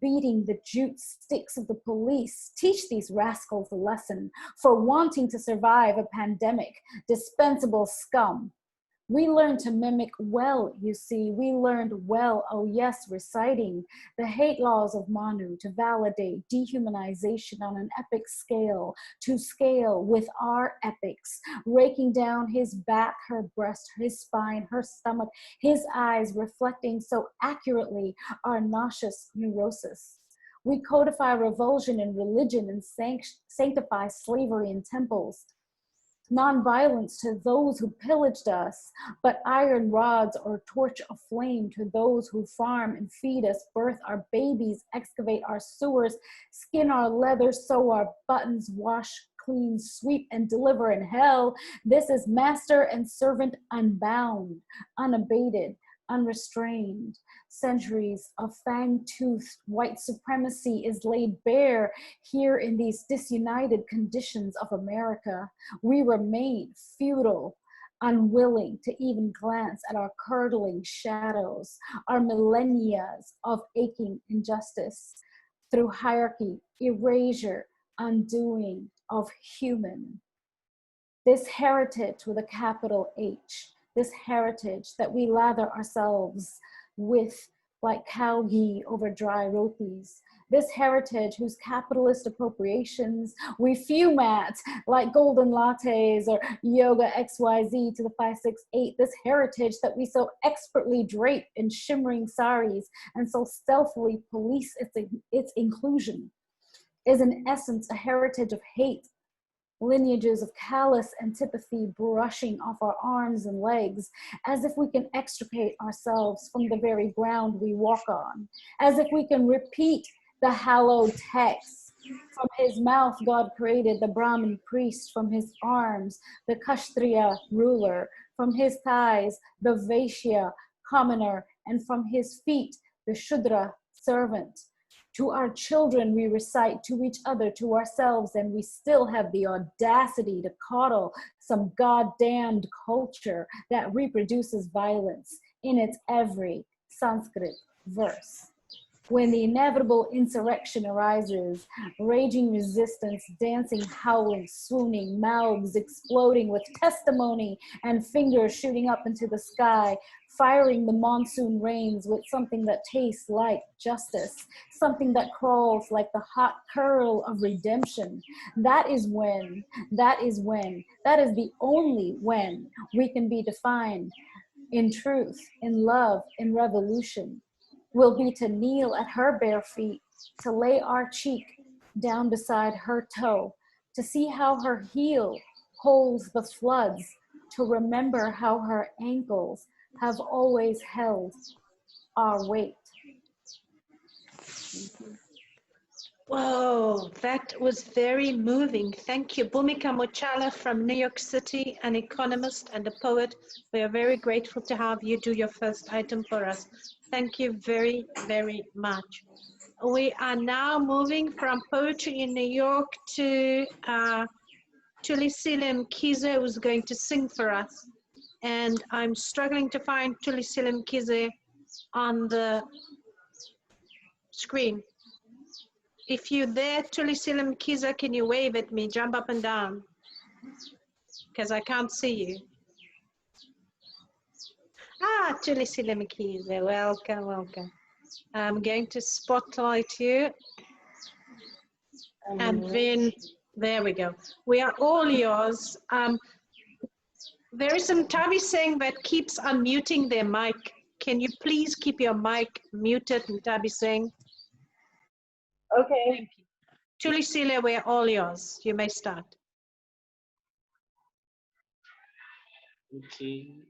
beating the jute sticks of the police. Teach these rascals a lesson for wanting to survive a pandemic, dispensable scum. We learned to mimic well, you see. We learned well, oh yes, reciting the hate laws of Manu to validate dehumanization on an epic scale, to scale with our epics, raking down his back, her breast, his spine, her stomach, his eyes reflecting so accurately our nauseous neurosis. We codify revulsion in religion and sanctify slavery in temples. Non-violence to those who pillaged us, but iron rods or torch of flame to those who farm and feed us, birth our babies, excavate our sewers, skin our leather, sew our buttons, wash, clean, sweep, and deliver in hell. This is master and servant unbound, unabated, unrestrained. Centuries of fang-toothed white supremacy is laid bare here in these disunited conditions of America. We remain feudal, unwilling to even glance at our curdling shadows, our millennia of aching injustice through hierarchy, erasure, undoing of human. This heritage with a capital H, this heritage that we lather ourselves with like cow ghee over dry rotis, this heritage whose capitalist appropriations we fume at like golden lattes or yoga XYZ to the 568, this heritage that we so expertly drape in shimmering saris and so stealthily police its inclusion, is in essence a heritage of hate, lineages of callous antipathy brushing off our arms and legs, as if we can extricate ourselves from the very ground we walk on, as if we can repeat the hallowed text. From his mouth, God created the Brahmin priest, from his arms, the Kshatriya ruler, from his thighs, the Vaishya commoner, and from his feet, the Shudra servant. To our children we recite, to each other, to ourselves, and we still have the audacity to coddle some goddamned culture that reproduces violence in its every Sanskrit verse. When the inevitable insurrection arises, raging resistance, dancing, howling, swooning, mouths exploding with testimony and fingers shooting up into the sky, firing the monsoon rains with something that tastes like justice, something that crawls like the hot curl of redemption. That is the only when we can be defined in truth, in love, in revolution. Will be to kneel at her bare feet, to lay our cheek down beside her toe, to see how her heel holds the floods, to remember how her ankles have always held our weight. Whoa, that was very moving. Thank you. Bhumika Mochala from New York City, an economist and a poet. We are very grateful to have you do your first item for us. Thank you very, very much. We are now moving from poetry in New York to Thulisile Mkhize, who's going to sing for us. And I'm struggling to find Thulisile Mkhize on the screen. If you're there, Thulisile Mkhize, can you wave at me? Jump up and down, because I can't see you. Ah, Thulisile Mkhize, welcome, welcome. I'm going to spotlight you. And then, there we go. We are all yours. There is some Tavi saying that keeps unmuting their mic. Can you please keep your mic muted, Tavi saying? Okay. Thank you. Thulisile, we're all yours. You may start. Okay.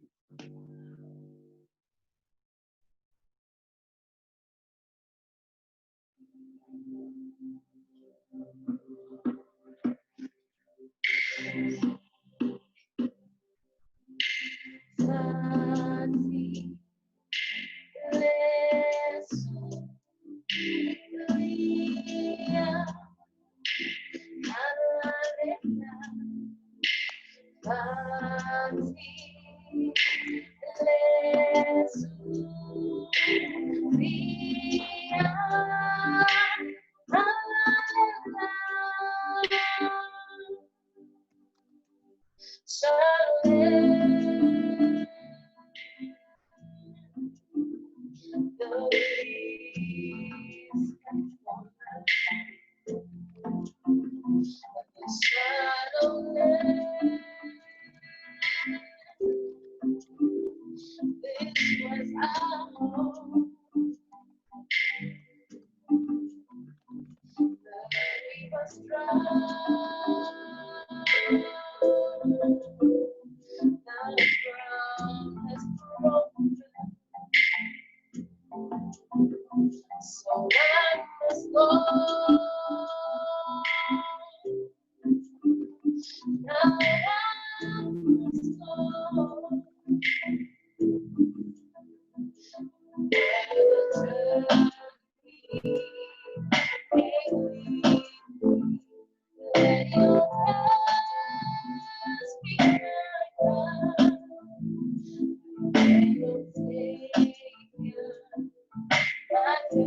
So I must go. Now I must go. Let your past be heard. They will take you back to me.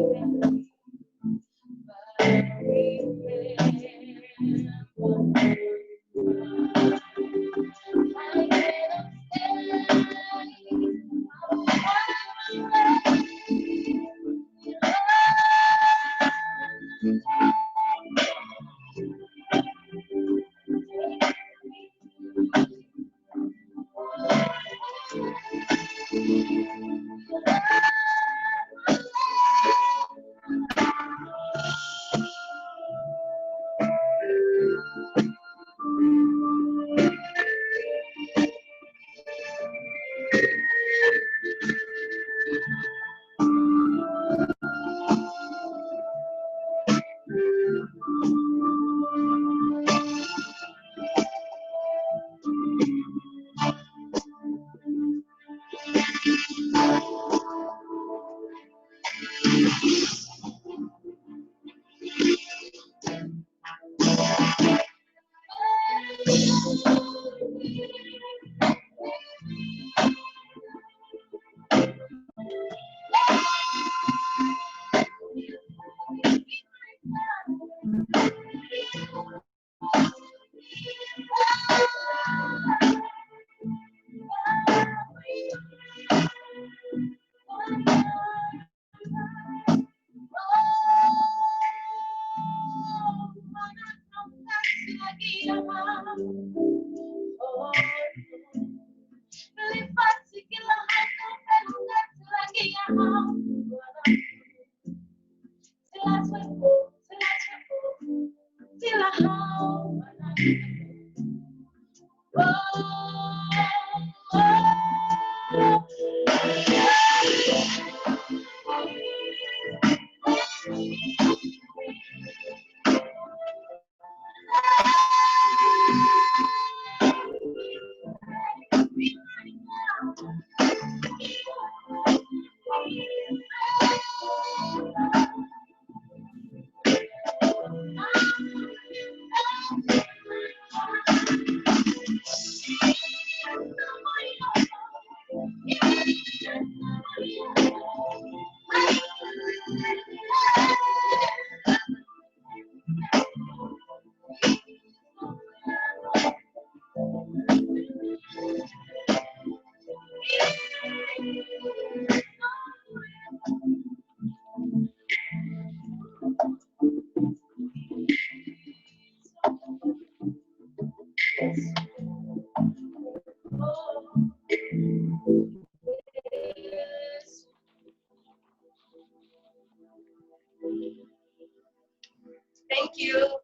Thank you.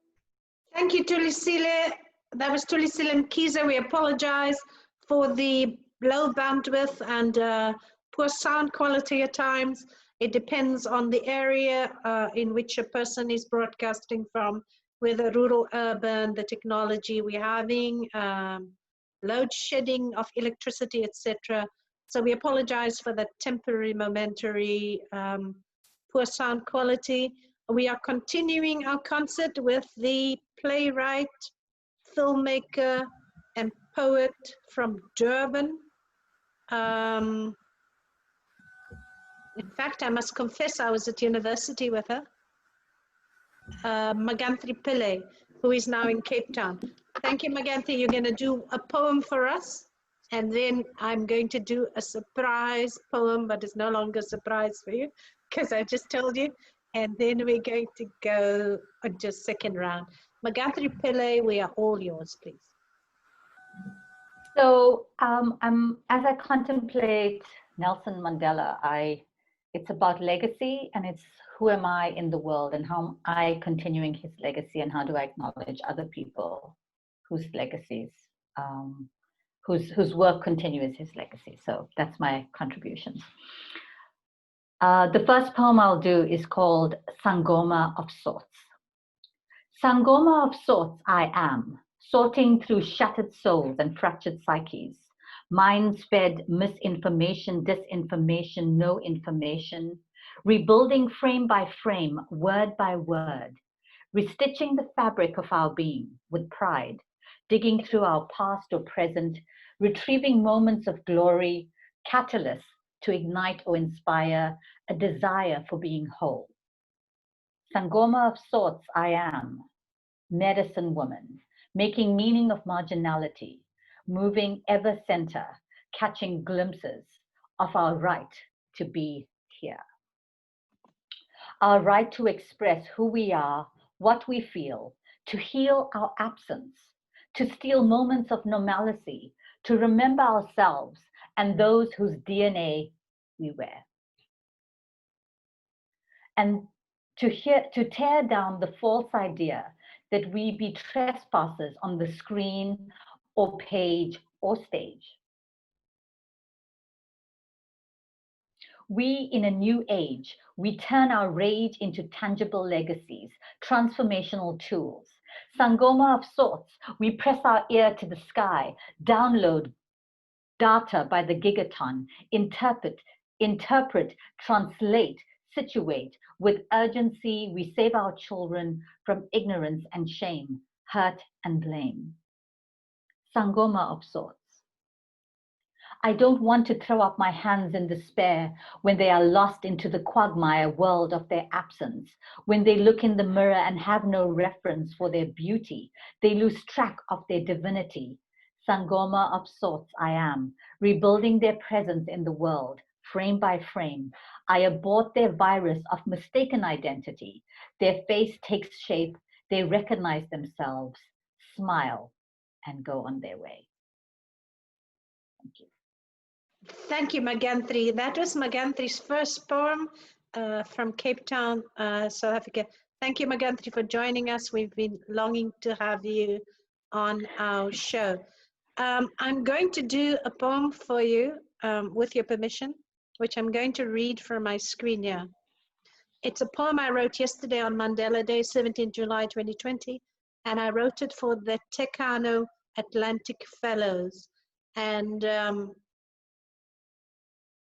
Thank you, Tulisile. That was Tulisile Mkiza. We apologize for the low bandwidth and poor sound quality at times. It depends on the area in which a person is broadcasting from, whether rural, urban, the technology we're having, load shedding of electricity, etc. So we apologize for that temporary, momentary poor sound quality. We are continuing our concert with the playwright, filmmaker, and poet from Durban. In fact, I must confess I was at university with her. Magantri Pillay, who is now in Cape Town. Thank you, Magantri. You're going to do a poem for us, and then I'm going to do a surprise poem, but it's no longer a surprise for you because I just told you. And then we're going to go on just second round. Magantri Pillay, we are all yours, please. So as I contemplate Nelson Mandela, it's about legacy, and it's who am I in the world and how am I continuing his legacy, and how do I acknowledge other people whose legacies whose work continues his legacy. So that's my contribution. The first poem I'll do is called Sangoma of Sorts. Sangoma of sorts I am, sorting through shattered souls and fractured psyches, minds fed misinformation, disinformation, no information, rebuilding frame by frame, word by word, restitching the fabric of our being with pride, digging through our past or present, retrieving moments of glory, catalysts to ignite or inspire a desire for being whole. Sangoma of sorts I am, medicine woman, making meaning of marginality, moving ever center, catching glimpses of our right to be here. Our right to express who we are, what we feel, to heal our absence, to steal moments of normalcy, to remember ourselves and those whose DNA we wear. And to tear down the false idea that we be trespassers on the screen or page or stage. We, in a new age, we turn our rage into tangible legacies, transformational tools. Sangoma of sorts, we press our ear to the sky, download data by the gigaton, interpret, translate, situate. With urgency, we save our children from ignorance and shame, hurt and blame. Sangoma of sorts. I don't want to throw up my hands in despair when they are lost into the quagmire world of their absence, when they look in the mirror and have no reference for their beauty, they lose track of their divinity. Sangoma of sorts I am, rebuilding their presence in the world, frame by frame. I abort their virus of mistaken identity. Their face takes shape, they recognize themselves, smile, and go on their way. Thank you. Thank you, Magantri. That was Magantri's first poem from Cape Town, South Africa. Thank you, Magantri, for joining us. We've been longing to have you on our show. I'm going to do a poem for you, with your permission, which I'm going to read from my screen here. It's a poem I wrote yesterday on Mandela Day, 17 July 2020, and I wrote it for the Tekano Atlantic Fellows. And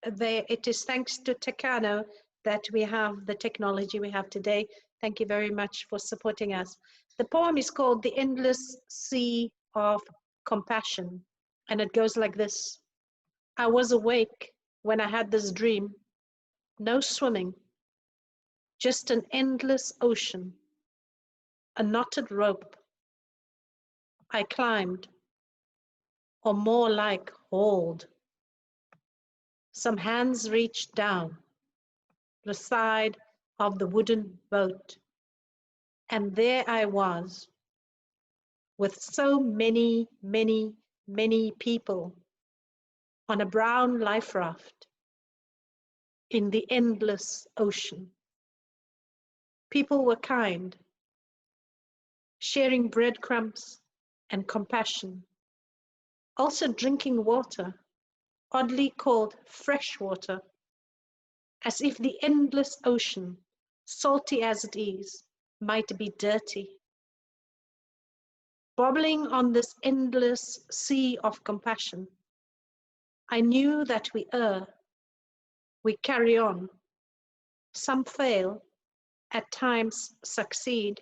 it is thanks to Tekano that we have the technology we have today. Thank you very much for supporting us. The poem is called The Endless Sea of Compassion, and it goes like this. I was awake when I had this dream. No swimming, just an endless ocean, a knotted rope. I climbed, or more like hauled. Some hands reached down the side of the wooden boat, and there I was, with so many, many, many people on a brown life raft in the endless ocean. People were kind, sharing breadcrumbs and compassion, also drinking water, oddly called fresh water, as if the endless ocean, salty as it is, might be dirty. Bobbling on this endless sea of compassion, I knew that we err, we carry on. Some fail, at times succeed,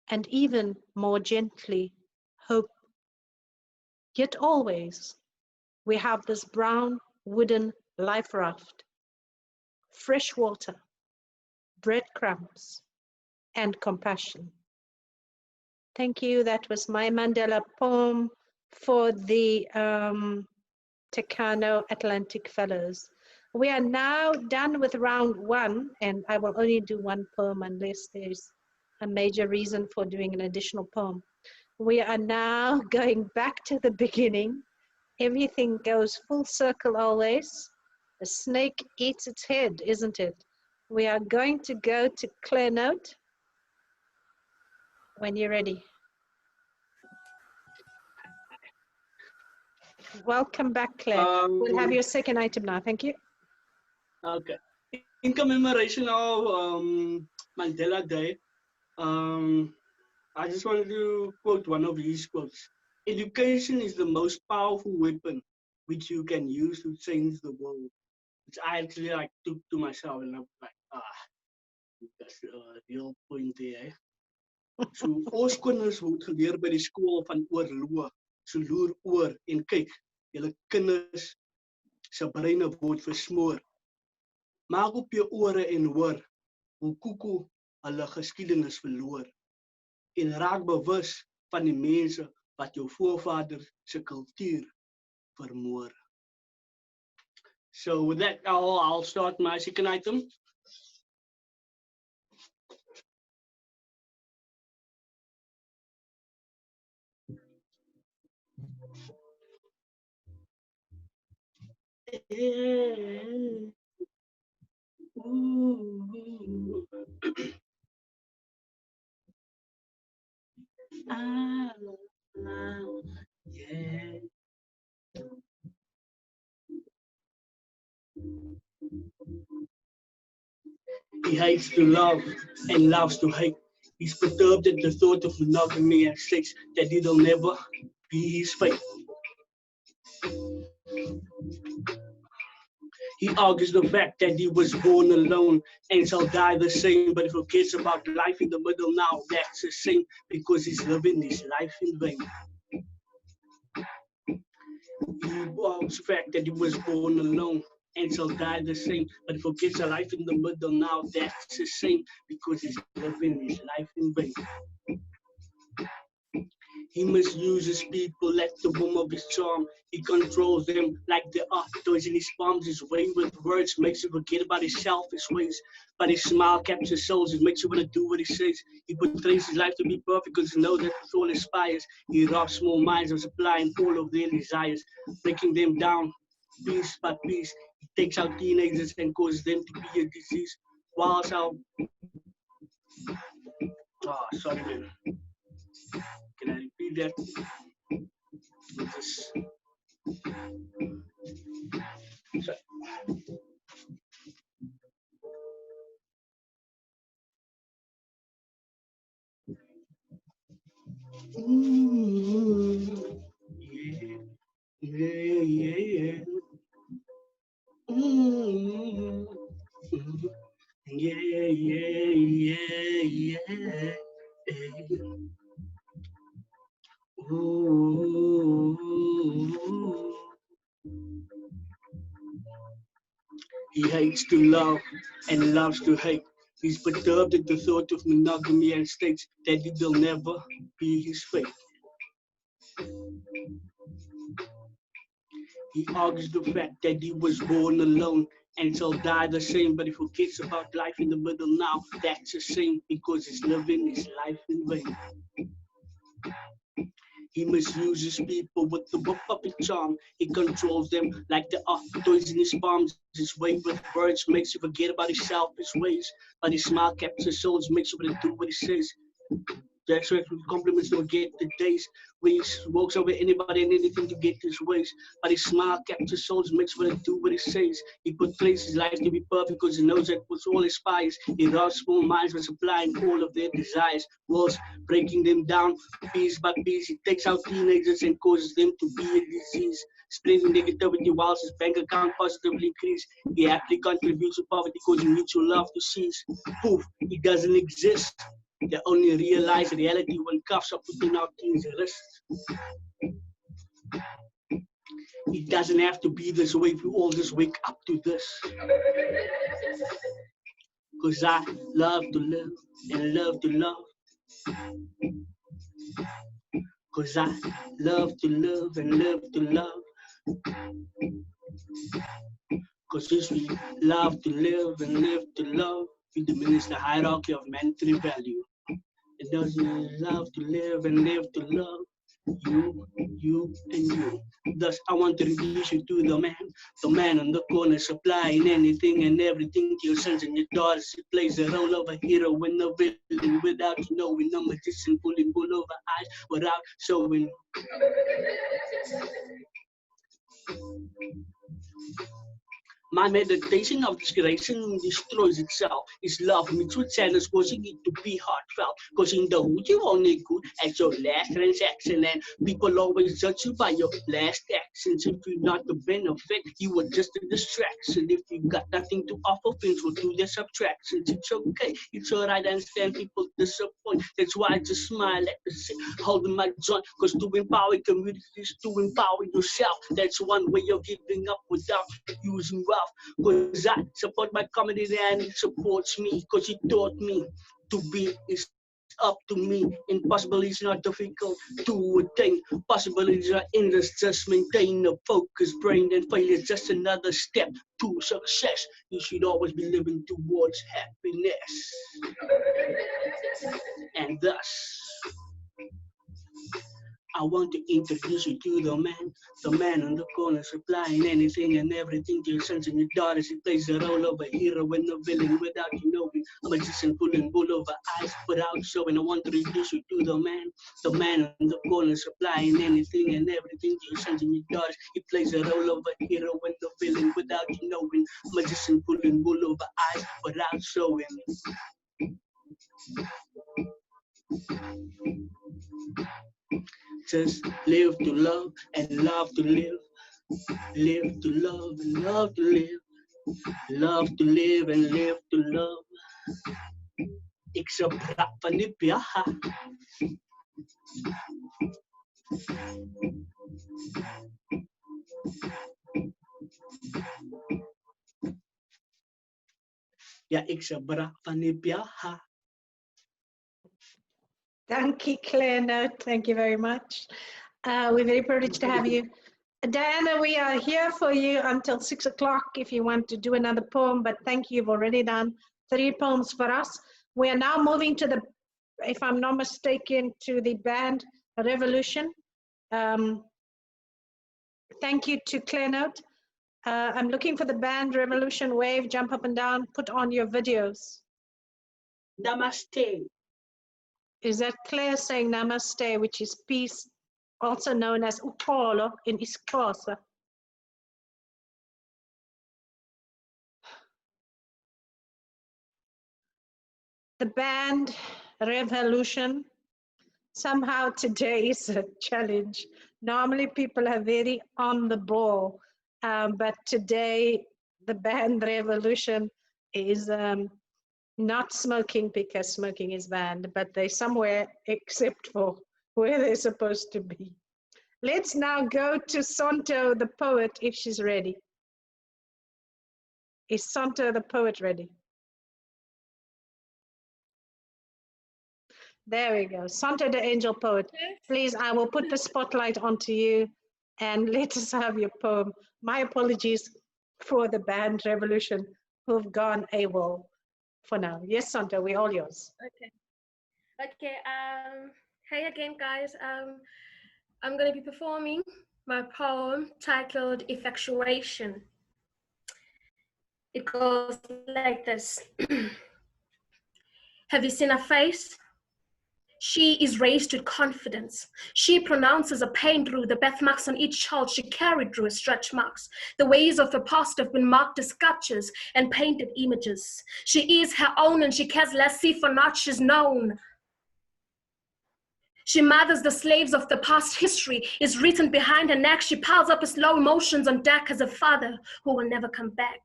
and even more gently hope. Yet always we have this brown wooden life raft, fresh water, breadcrumbs, and compassion. Thank you. That was my Mandela poem for the Tekano Atlantic Fellows. We are now done with round one, and I will only do one poem unless there's a major reason for doing an additional poem. We are now going back to the beginning. Everything goes full circle always. The snake eats its head, isn't it? We are going to go to Claire Note when you're ready. Welcome back, Claire. We'll have your second item now. Thank you. Okay. In commemoration of Mandela Day, I just wanted to quote one of his quotes. Education is the most powerful weapon which you can use to change the world. Which I actually like took to myself and I'm like, that's the real point there. So ons kinders word geleer by die skool van oorloë. So loer oor en kyk, julle kinders se breine word versmoor. Maak op jou ore en hoor hoe Koeko hulle geskiedenis verloor. En raak bewus van die mense wat jou voorvaders se kultuur vermoor. So with that, I'll start my second item. Yeah. He hates to love and loves to hate. He's perturbed at the thought of monogamy and sex that it'll never be his fate. He argues the fact that he was born alone and shall die the same, but he forgets about life in the middle now. That's the same because he's living his life in vain. He argues the fact that he was born alone and shall die the same, but he forgets a life in the middle now. That's the same because he's living his life in vain. He misuses people at the whim of his charm. He controls them like they are toys in his palms. His way with words makes you forget about his selfish ways. But his smile captures souls. It makes you want to do what he says. He portrays his life to be perfect because he knows that with all aspires. He robs small minds of supplying all of their desires, breaking them down piece by piece. He takes out teenagers and causes them to be a disease. Whilst our... sorry, man. Can I repeat that? Just... Sorry. Yeah. Ooh. He hates to love and loves to hate. He's perturbed at the thought of monogamy and states that it will never be his fate. He argues the fact that he was born alone and shall die the same, but he forgets about life in the middle now. That's the same because he's living his life in vain. He misuses people with the puppet charm. He controls them like they are toys in his palms. His way with words makes you forget about his selfish ways. But his smile captures souls, makes you want to do what he says. That's right, compliments don't get the days when he walks over anybody and anything to get his ways. But his smile captures souls, makes you want to do what he says. He portrays his life to be perfect because he knows that with all his spies, he robs small minds by supplying all of their desires, whilst breaking them down piece by piece. He takes out teenagers and causes them to be a disease, spreading negativity whilst his bank account positively increase. He happily contributes to poverty because he needs your love to cease. Poof, he doesn't exist. They only realize reality when cuffs are put in our teens' wrists. It doesn't have to be this way. We all just wake up to this. Cause I love to live and love to love. Cause I love to live and live to love. Cause since we love to live and live to love, we diminish the hierarchy of monetary value. It doesn't love to live and live to love. You, and you. Thus, I want to introduce you to the man on the corner, supplying anything and everything to your sons and your daughters. He plays the role of a hero and a villain without you knowing, a magician pulling bull over eyes without showing. My meditation of discretion destroys itself. It's love mixed with sadness, causing it to be heartfelt. Cause in the hood, you only good at your last transaction, and people always judge you by your last actions. If you're not the benefit, you are just a distraction. If you got nothing to offer, things will do their subtractions. It's okay, it's alright, I understand people disappoint. That's why I just smile at the shit, holding my joint. Cause to empower communities, to empower yourself, that's one way of giving up without using wealth. Cause I support my community and it supports me. Cause it taught me to be is up to me. Impossible is not difficult to attain. Possibilities are endless. Just maintain a focused brain, and failure is just another step to success. You should always be living towards happiness. And thus, I want to introduce you to the man on the corner supplying anything and everything to your sons and your daughters. He plays the role of a hero and a villain without you knowing. A magician pulling bull over eyes without showing. I want to introduce you to the man on the corner supplying anything and everything to your sons and your daughters. He plays the role of a hero and a villain without you knowing. A magician pulling bull over eyes without showing. Just live to love and love to live. Live to love and love to live. Love to live and live to love. Ik zou praat van die piaha. Ja, ik zou praat van die piaha. Thank you, Claire Note. Thank you very much. We're very privileged to have you. Diana, we are here for you until 6 o'clock if you want to do another poem, but thank you, you've already done 3 poems for us. We are now moving to the, if I'm not mistaken, to the band Revolution. Thank you to Claire Note. I'm looking for the band Revolution. Wave, jump up and down, put on your videos. Namaste. Is that Claire saying namaste, which is peace, also known as upolo in isiXhosa? The band Revolution, somehow today is a challenge. Normally people are very on the ball, but today the band Revolution is not smoking because smoking is banned, but they're somewhere except for where they're supposed to be. Let's now go to Sonto the poet if she's ready. Is Sonto the poet ready? There we go. Sonto the angel poet. Please, I will put the spotlight onto you and let us have your poem. My apologies for the band Revolution who've gone AWOL for now. Yes, Sonto, we're all yours. Okay, hey again, guys. I'm going to be performing my poem titled Effectuation. It goes like this. Have you seen her face? She is raised with confidence. She pronounces a pain through the birthmarks on each child she carried through her stretch marks. The ways of her past have been marked as sculptures and painted images. She is her own and she cares less for not she's known. She mothers the slaves of the past. History is written behind her neck. She piles up her slow emotions on deck as a father who will never come back.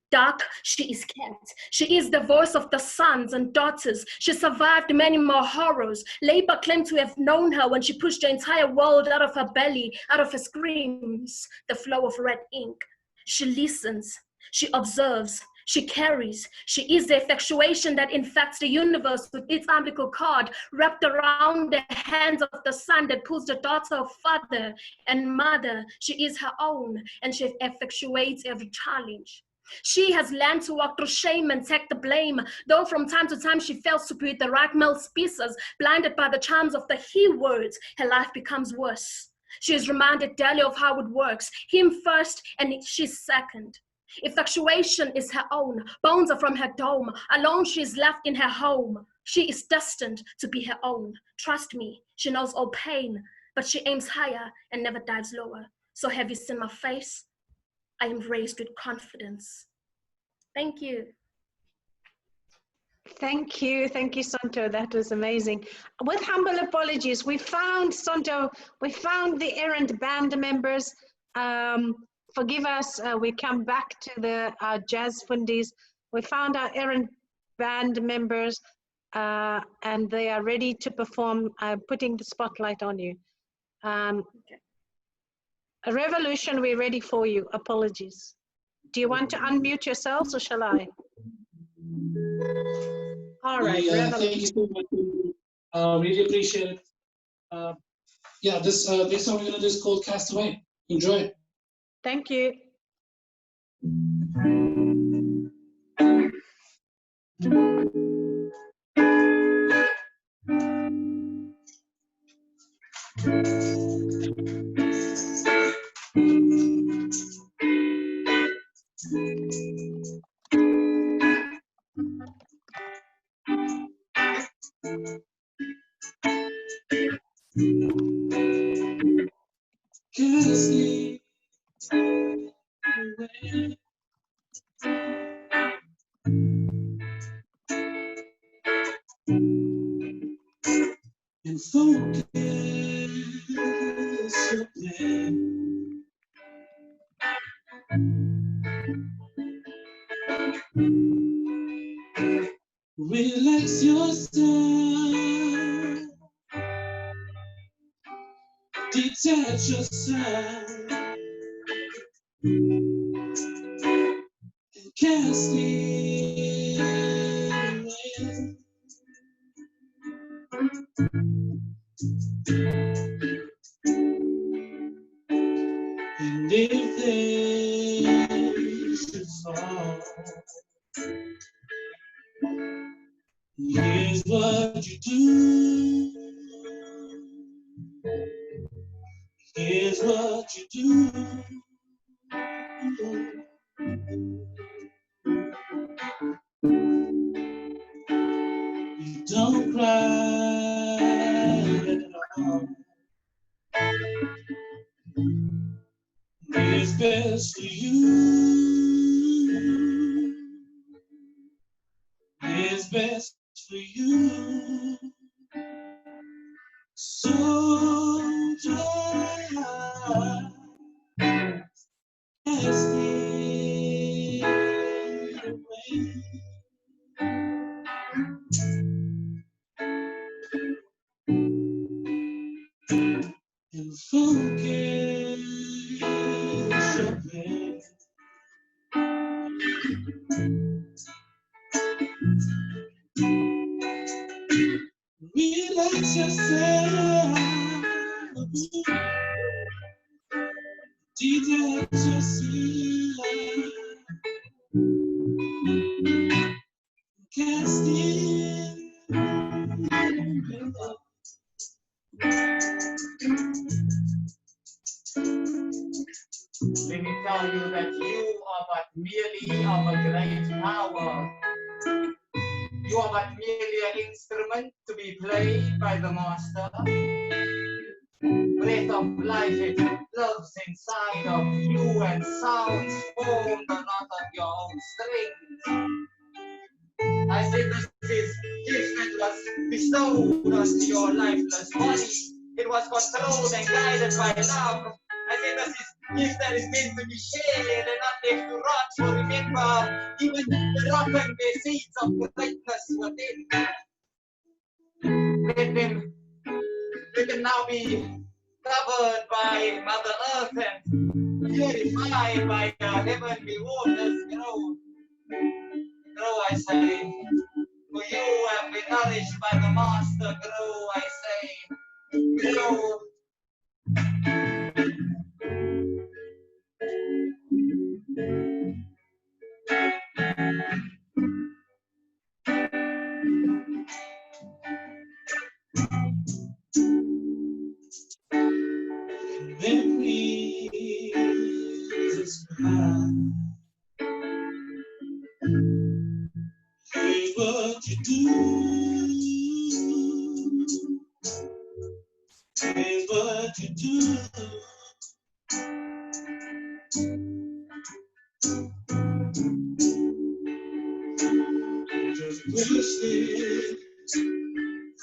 Dark, she is kept. She is the voice of the sons and daughters. She survived many more horrors. Labor claimed to have known her when she pushed the entire world out of her belly, out of her screams, the flow of red ink. She listens, she observes, she carries. She is the effectuation that infects the universe with its umbilical cord wrapped around the hands of the son that pulls the daughter of father and mother. She is her own and she effectuates every challenge. She has learned to walk through shame and take the blame, though from time to time she fails to breathe the right mouthpieces, blinded by the charms of the he words, her life becomes worse. She is reminded daily of how it works, him first and she's second. Effectuation is her own, bones are from her dome, alone she is left in her home. She is destined to be her own. Trust me, she knows all pain, but she aims higher and never dives lower. So have you seen my face? I am raised with confidence. Thank you. Thank you, Sonto. That was amazing. With humble apologies, we found Sonto. We found the errant band members. Forgive us. We come back to our jazz fundies. We found our errant band members, and they are ready to perform. Putting the spotlight on you. Okay. A Revolution, we're ready for you. Apologies. Do you want to unmute yourselves, or shall I? All right, thank you so much. Really appreciate it. Yeah, this song we're gonna do is called Castaway. Enjoy. Thank you. Castaway. And focus your plan. Relax yourself. Detach yourself. And cast it away. And if they should fall, here's what you do. Here's what you do. You don't cry at all. It's best for you. It's best for you. So try. Cast it away. And focus your plan. Relax yourself. Detach yourself. Cast it away. Let me tell you that you are but merely of a great power. You are but merely an instrument to be played by the master. Breath of life, it lives inside of you, and sounds form the knot of your own strings. I said this is gift that was bestowed onto your lifeless body. It was controlled and guided by love. I said this is gift that is meant to be shared and not left to rot. So remember, even the rotten bear seeds of greatness within. Let them now be covered by Mother Earth and purified by the heavenly waters. Grow, I say. For you have been nourished by the Master. Grow, I say. Grow. Memories behind. Here's what you do. Here's what you do. twisted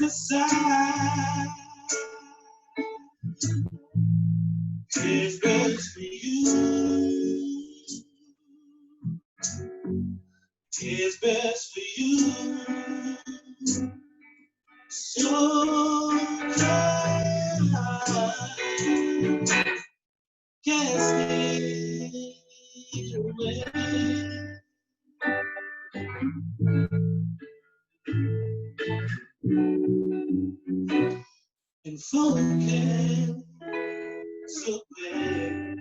aside. Tears best for you. Tears best for you. So can't stay away. And focus so bad.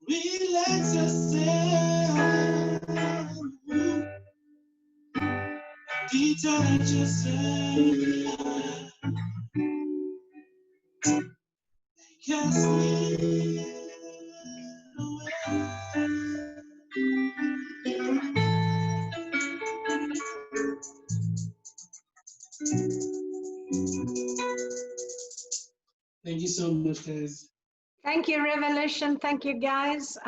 Relax yourself. Detach yourself. Can't sleep away. Thank you so much, guys. Thank you, Revolution. Thank you, guys.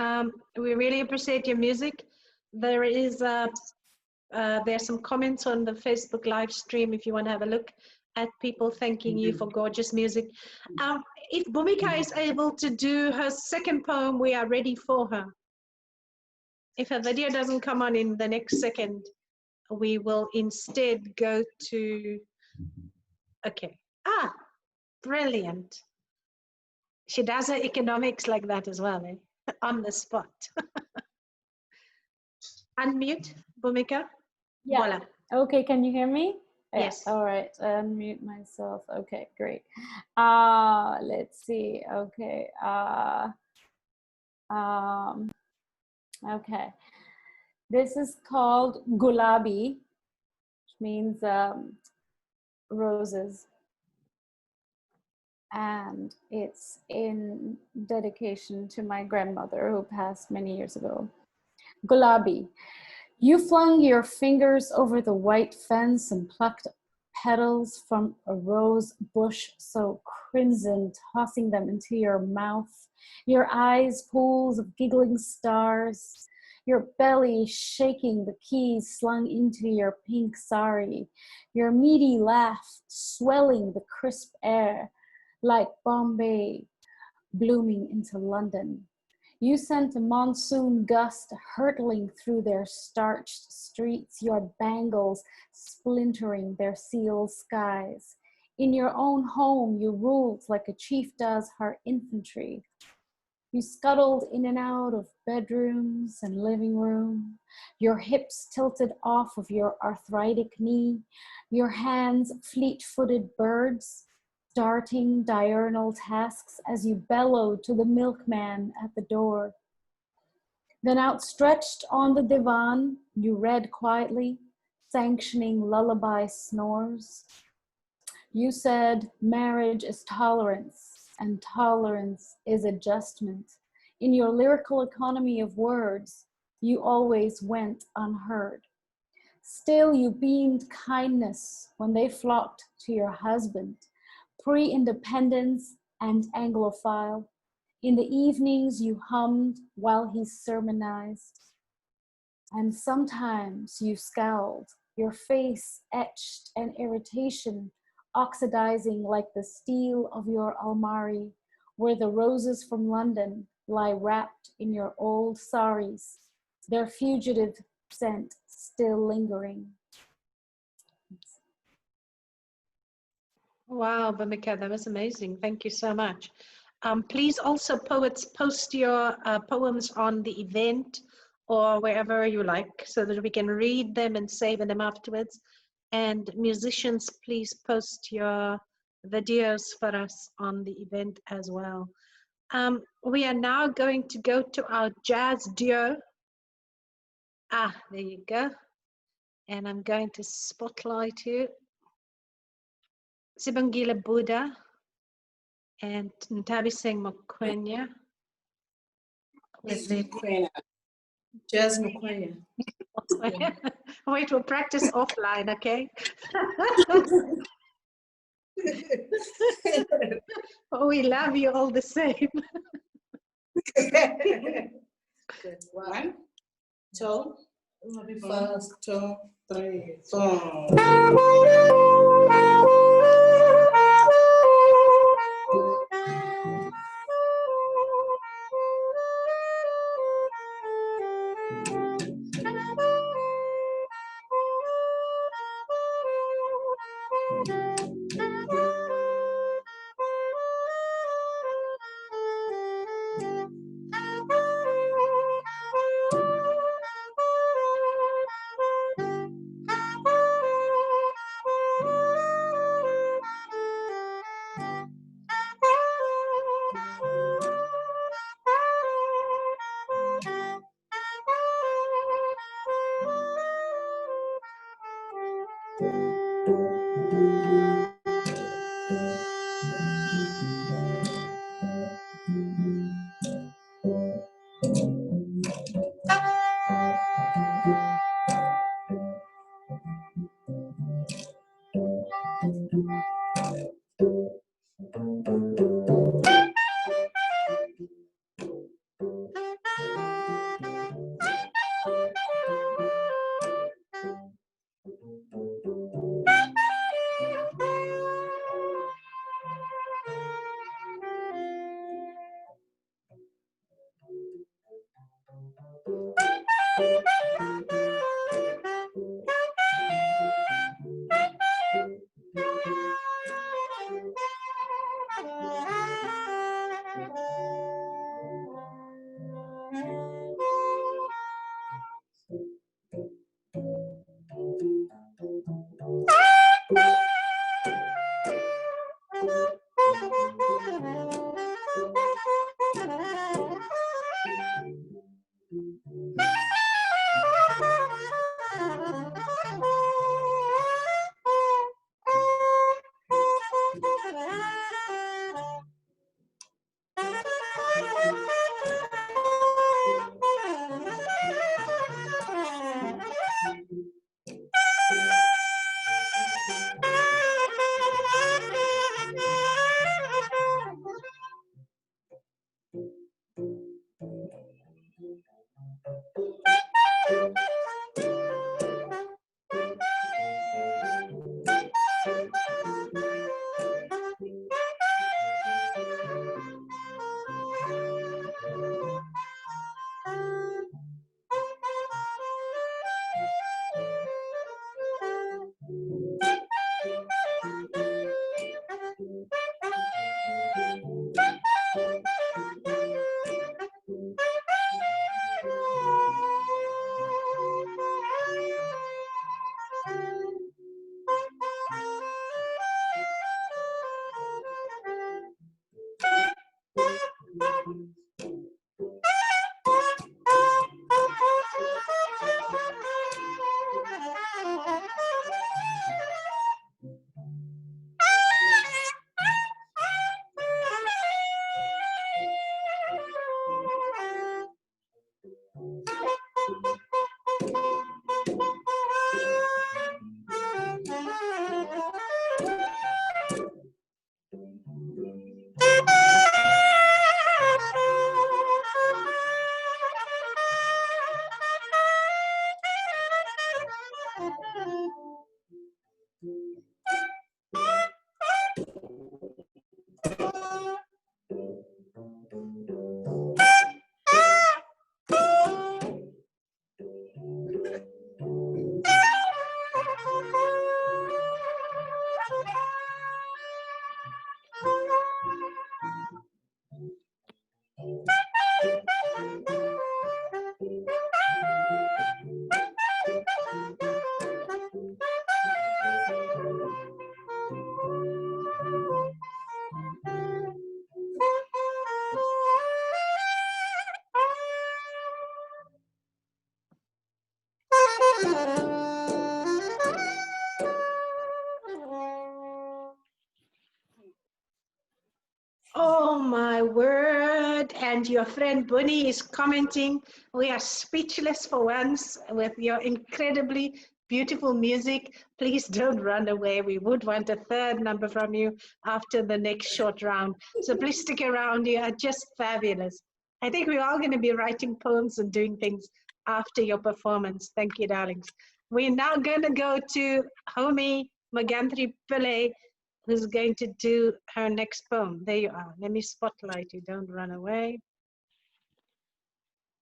We really appreciate your music. There is there's some comments on the Facebook live stream if you want to have a look at people thanking you for gorgeous music. If Bhumika is able to do her second poem, we are ready for her. If her video doesn't come on in the next second, we will instead go to, okay. Ah, brilliant. She does her economics like that as well, eh? On the spot. Unmute, Bhumika. Yeah. Voila. Okay, can you hear me? Yeah, Yes. all right, unmute myself. Okay, great. Let's see. Okay. Okay. This is called Gulabi, which means roses. And it's in dedication to my grandmother who passed many years ago. Gulabi, you flung your fingers over the white fence and plucked petals from a rose bush so crimson, tossing them into your mouth, your eyes pools of giggling stars, your belly shaking the keys slung into your pink sari, your meaty laugh swelling the crisp air like Bombay blooming into London. You sent a monsoon gust hurtling through their starched streets, your bangles splintering their sealed skies. In your own home, you ruled like a chief does her infantry. You scuttled in and out of bedrooms and living room, your hips tilted off of your arthritic knee, your hands fleet-footed birds, darting diurnal tasks as you bellowed to the milkman at the door. Then outstretched on the divan, you read quietly, sanctioning lullaby snores. You said marriage is tolerance and tolerance is adjustment. In your lyrical economy of words, you always went unheard. Still, you beamed kindness when they flocked to your husband, pre-independence and Anglophile. In the evenings you hummed while he sermonized. And sometimes you scowled, your face etched an irritation, oxidizing like the steel of your almari, where the roses from London lie wrapped in your old saris, their fugitive scent still lingering. Wow, Bhumika, that was amazing. Thank you so much. Please also, poets, post your poems on the event or wherever you like so that we can read them and save them afterwards. And musicians, please post your videos for us on the event as well. We are now going to go to our jazz duo. Ah, there you go. And I'm going to spotlight you. Sibongile Buddha and Ntabiseng Mokwenya. Jazz Mokwenya. Wait, we'll practice offline, okay? We love you all the same. One, two, First, 2, 3, 4. Oh my word. And your friend Bunny is commenting. We are speechless for once with your incredibly beautiful music. Please don't run away. We would want a third number from you after the next short round. So please stick around. You are just fabulous. I think we're all going to be writing poems and doing things after your performance. Thank you, darlings. We're now going to go to Homi Magantri Pillai, who's going to do her next poem. There you are. Let me spotlight you. Don't run away.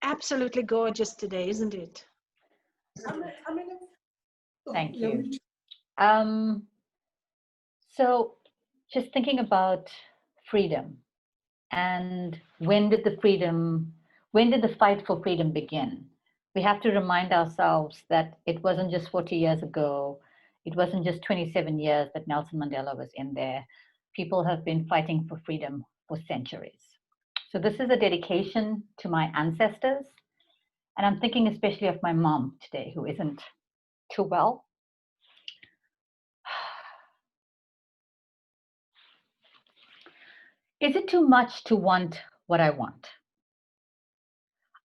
Absolutely gorgeous today, isn't it? Thank you. So just thinking about freedom, and when did the fight for freedom begin? We have to remind ourselves that it wasn't just 40 years ago, it wasn't just 27 years that Nelson Mandela was in there. People have been fighting for freedom for centuries. So this is a dedication to my ancestors, and I'm thinking especially of my mom today, who isn't too well. Is it too much to want what I want?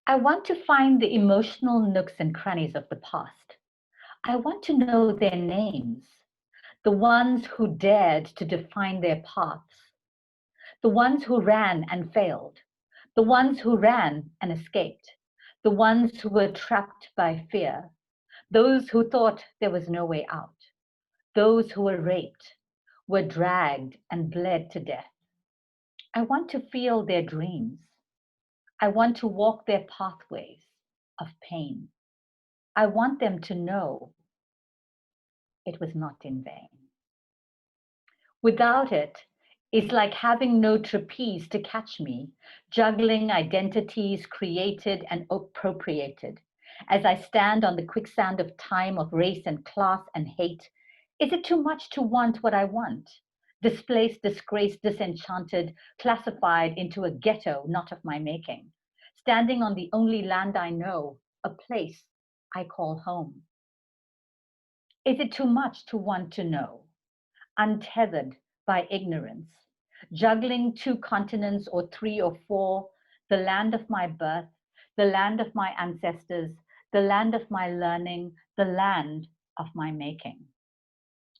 I want to find the emotional nooks and crannies of the past. I want to know their names, the ones who dared to define their paths, the ones who ran and failed, the ones who ran and escaped, the ones who were trapped by fear, those who thought there was no way out, those who were raped, were dragged and bled to death. I want to feel their dreams. I want to walk their pathways of pain. I want them to know it was not in vain. Without it, it's like having no trapeze to catch me, juggling identities created and appropriated. As I stand on the quicksand of time, of race and class and hate, is it too much to want what I want? Displaced, disgraced, disenchanted, classified into a ghetto not of my making, standing on the only land I know, a place I call home. Is it too much to want to know? Untethered by ignorance, juggling 2 continents or 3 or 4, the land of my birth, the land of my ancestors, the land of my learning, the land of my making.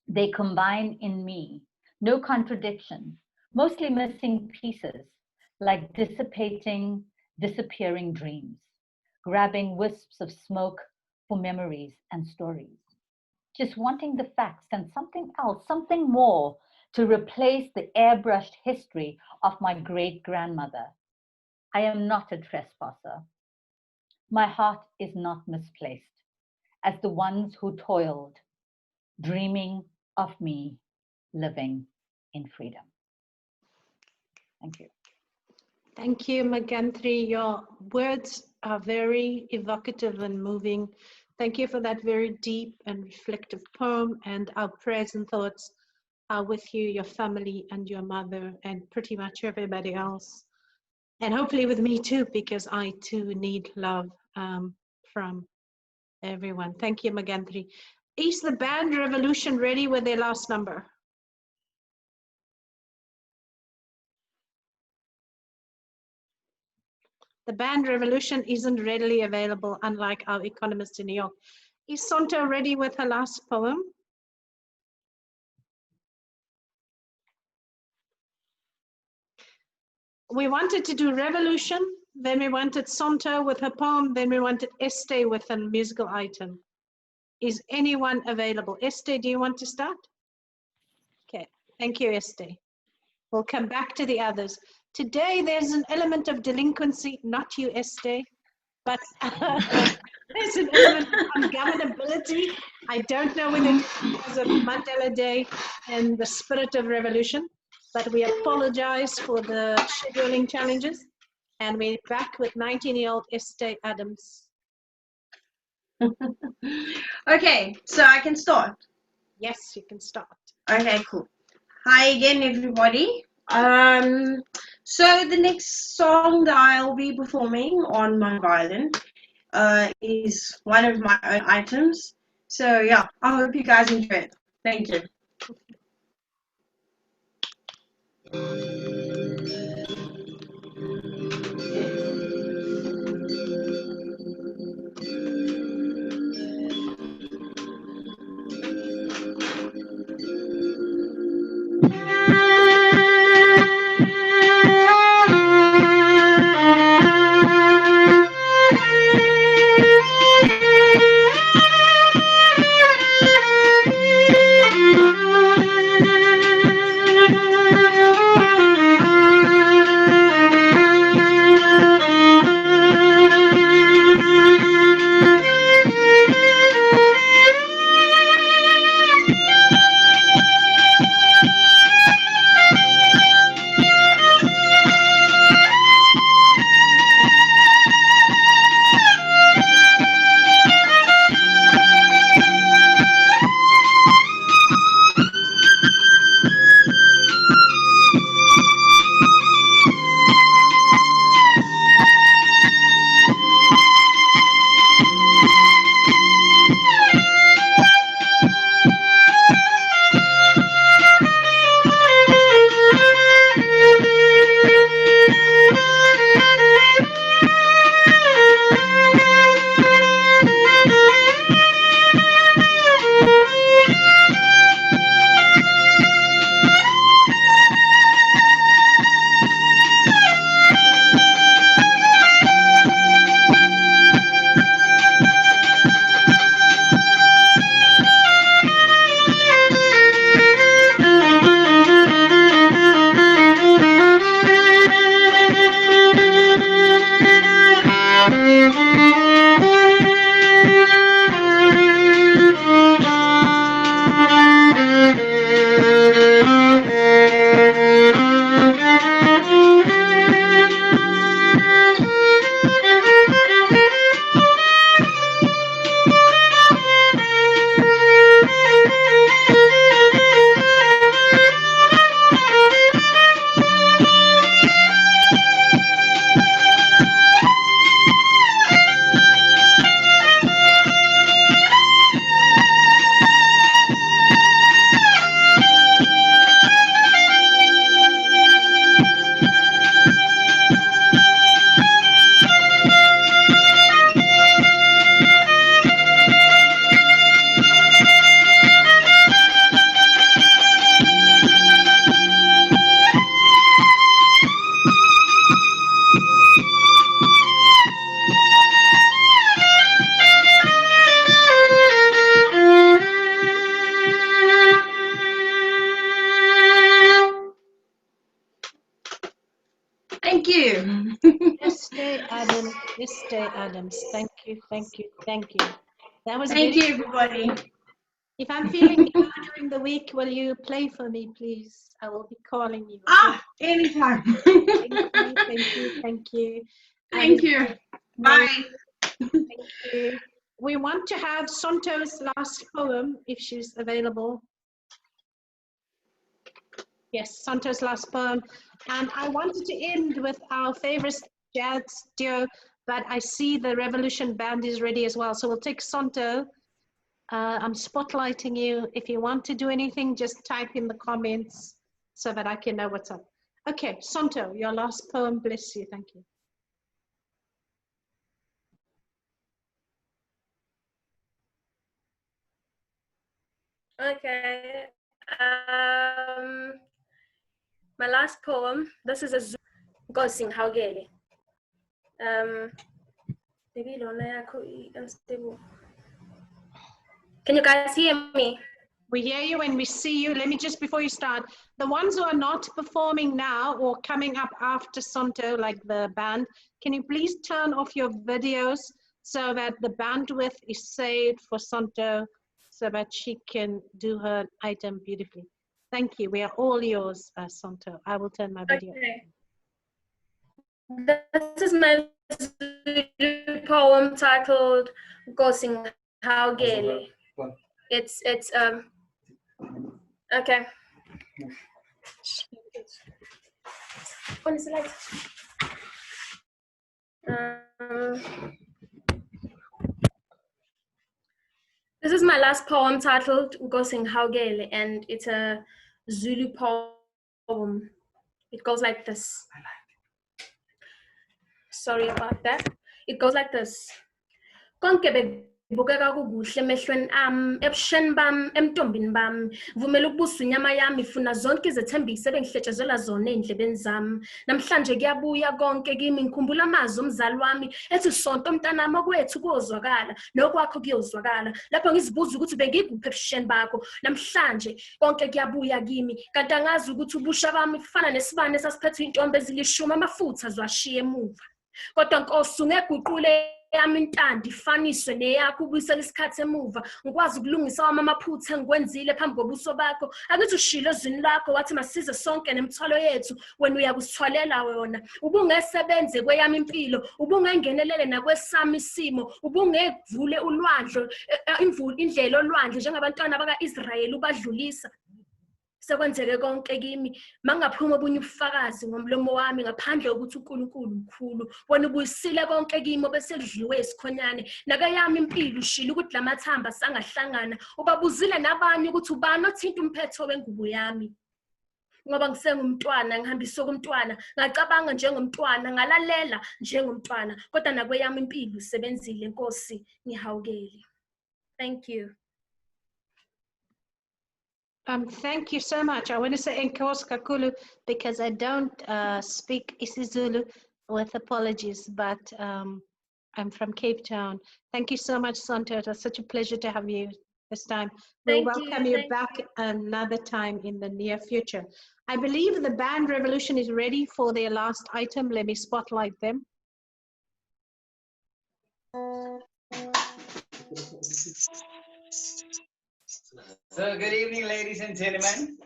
They combine in me, no contradiction, mostly missing pieces, like dissipating, disappearing dreams, grabbing wisps of smoke for memories and stories. Just wanting the facts and something else, something more, to replace the airbrushed history of my great-grandmother. I am not a trespasser. My heart is not misplaced, as the ones who toiled, dreaming of me living in freedom. Thank you. Thank you, Magantri. Your words are very evocative and moving. Thank you for that very deep and reflective poem, and our prayers and thoughts are with you, your family, and your mother, and pretty much everybody else. And hopefully with me too, because I too need love from everyone. Thank you, Magantri. Is the band Revolution ready with their last number? The band Revolution isn't readily available, unlike our economist in New York. Is Sonta ready with her last poem? We wanted to do Revolution, then we wanted Sonta with her poem, then we wanted Este with a musical item. Is anyone available? Este, do you want to start? Okay, thank you, Este. We'll come back to the others. Today, there's an element of delinquency, not you, Este, but there's an element of ungovernability. I don't know whether it's because of Mandela Day and the spirit of revolution, but we apologize for the scheduling challenges. And we're back with 19-year-old Este Adams. Okay, so I can start. Yes, you can start. Okay, cool. Hi again, everybody. So the next song that I'll be performing on my violin is one of my own items. So yeah, I hope you guys enjoy it. Thank you. Thank you. Esther Adams. Esther Adams. Thank you. Thank you. Thank you. That was Thank very you, everybody. If I'm feeling down during the week, will you play for me, please? I will be calling you. Anytime. Thank you. Thank you. Thank you. Thank you. Bye. Thank you. We want to have Sonto's last poem, if she's available. Yes, Sonto's last poem. And I wanted to end with our favorite jazz duo, but I see the Revolution Band is ready as well. So we'll take Sonto. I'm spotlighting you. If you want to do anything, just type in the comments so that I can know what's up. Okay, Sonto, your last poem. Bless you. Thank you. Okay. My last poem. This is a Gosing Haugeli. Maybe unstable. Can you guys hear me? We hear you and we see you. Let me just, before you start, the ones who are not performing now or coming up after Sonto, like the band, can you please turn off your videos so that the bandwidth is saved for Sonto so that she can do her item beautifully. Thank you. We are all yours, Sonto. I will turn my video. Okay. This is my poem titled Gosing Haugeli. It's okay. What is it like? This is my last poem titled Gosing Haugeli, and it's a Zulu poem. It goes like this. Sorry about that. It goes like this. Konke bukeka kukuhle emehlweni ami ebusheni bami emntombini bami vumela ukubusa inyama yami ifuna zonke izethembiso ebengihletshezela zona endlebeni zami namhlanje kuyabuya konke kimi ngikhumbula amazwi omzali wami ethi sonto mntanami okwethu kuzwakala nokwakho kuyozwakala lapho ngizibuza ukuthi bengikuphi ebusheni bakho namhlanje konke kuyabuya kimi kanti angazi ukuthi ubusha bami kufana nesibane esasiphethe intombi ezilishumi amafutha azwashiya emuva kodwa Nkosi ungeguqule yami intando ifaniswe neyakho ubuyisela isikhathi emuva ngikwazi ukulungisa wami amaphutha engikwenzile phambi kobuso bakho akithi ushilo ezwini lakho wathi masize sonke nemithwalo yethu wena uyakusithwalela yona ubungesebenze kweyami impilo ubungengenelele nakwesami isimo ubungevule ulwandle indlela olwandle njengabantwana baka-Israyeli ubadlulisa sekwenzeke konke kimi mangaphuma obunye ubufakazi ngomlomo wami ngaphandle ukuthi uNkulunkulu mkhulu wena ubuyisile konke kimi obesekudliwe isikhonyane nakayami impilo ushila ukuthi lamathamba sangahlangana ubabuzile nabanye ukuthi ubani othinta umphetho wengubo yami ngoba ngisengumntwana ngihambisa kumntwana ngacabanga njengomntwana ngalalela njengomntwana kodwa nakweyami impilo usebenzile Nkosi ngihawukeli. Thank you. Thank you so much. I want to say Enkosi kakhulu because I don't speak isiZulu, with apologies, but I'm from Cape Town. Thank you so much, Sonto. It was such a pleasure to have you this time. We'll welcome you back another time in the near future. I believe the band Revolution is ready for their last item. Let me spotlight them. So good evening, ladies and gentlemen.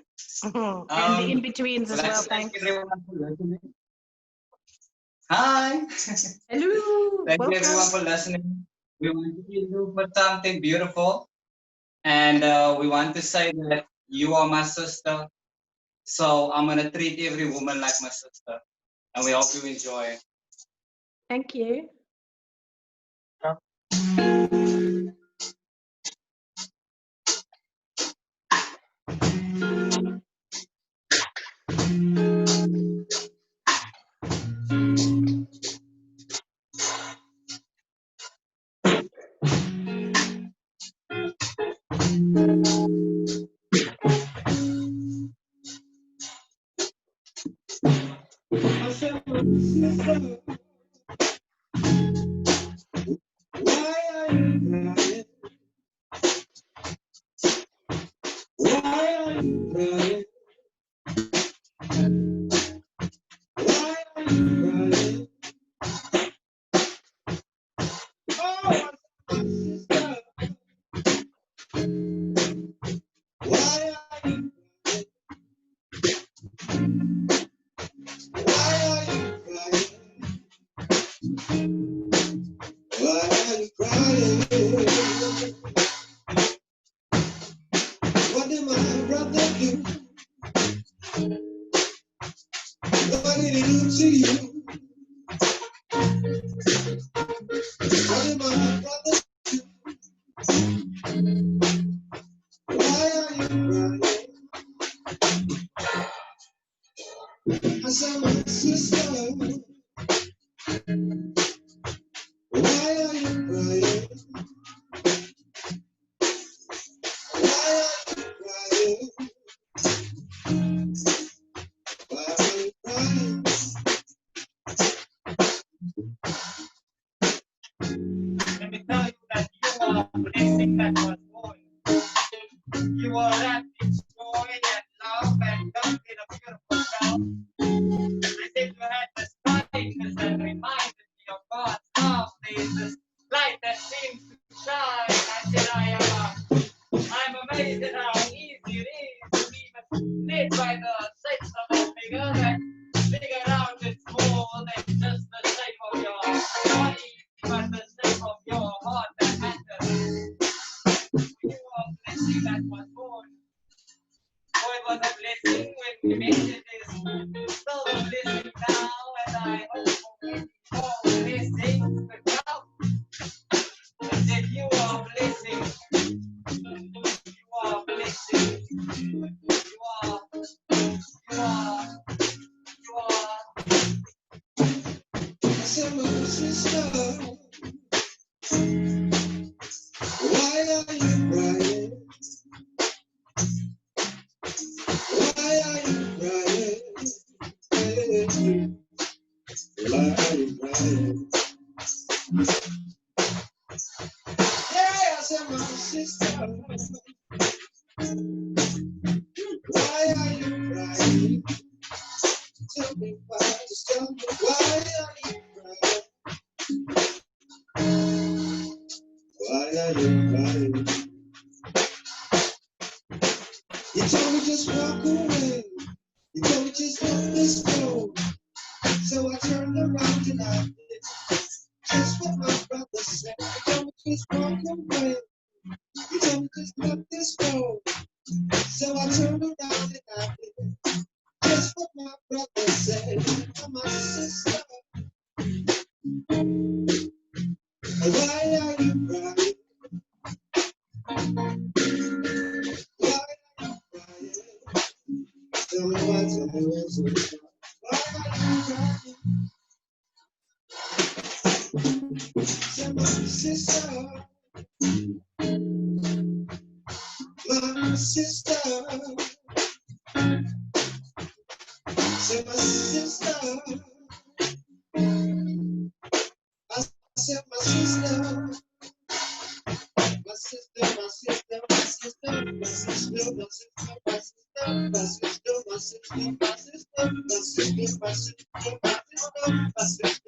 And the in-betweens as well, thank thanks. everyone for listening. Hi. Hello. Thank Welcome. you everyone for listening. We want to do for something beautiful. And we want to say that you are my sister. So I'm going to treat every woman like my sister. And we hope you enjoy. Thank you. Why are you crying? good to you? What am I, brother? Why are you crying? I said, my sister, why are you crying? Why are you crying? Why are you crying? Let me tell you that you are a blessing that was born. You are wrapped in joy and love and dunked in a beautiful shell. As if you had the brightness that reminded me of God's love. There is this light that seems to shine. I said, I'm amazed at how easy it is to even live by the sense of a figure that figure out it's more than just the shape of your body, but the shape of your heart that matters. You are a blessing that was born. Oh, it was a blessing when we made it. It's still a blessing now, and I hope for more blessings to come. I said, you are a blessing. You are a blessing. You are. I said, my sister, why are you crying? Why are you crying? Why are you crying? Yeah, I said, my sister, why are you crying? Tell me why, just tell me why are you crying? Why are you crying? You told me just walk away. You told me just let this go. So I turned around and I did just what my brother said. You told me just walk away. You told me just let this go. So I turned around and I did just what my brother said. I'm my sister. Why are you crying? Why are you crying? Tell me why, tell me why, tell me why. Why are you crying? Tell my sister. My sister. Say my sister. I said my sister. My sister, my sister, my sister, my sister, my sister, my sister, my sister, my sister, my sister, my sister, my sister,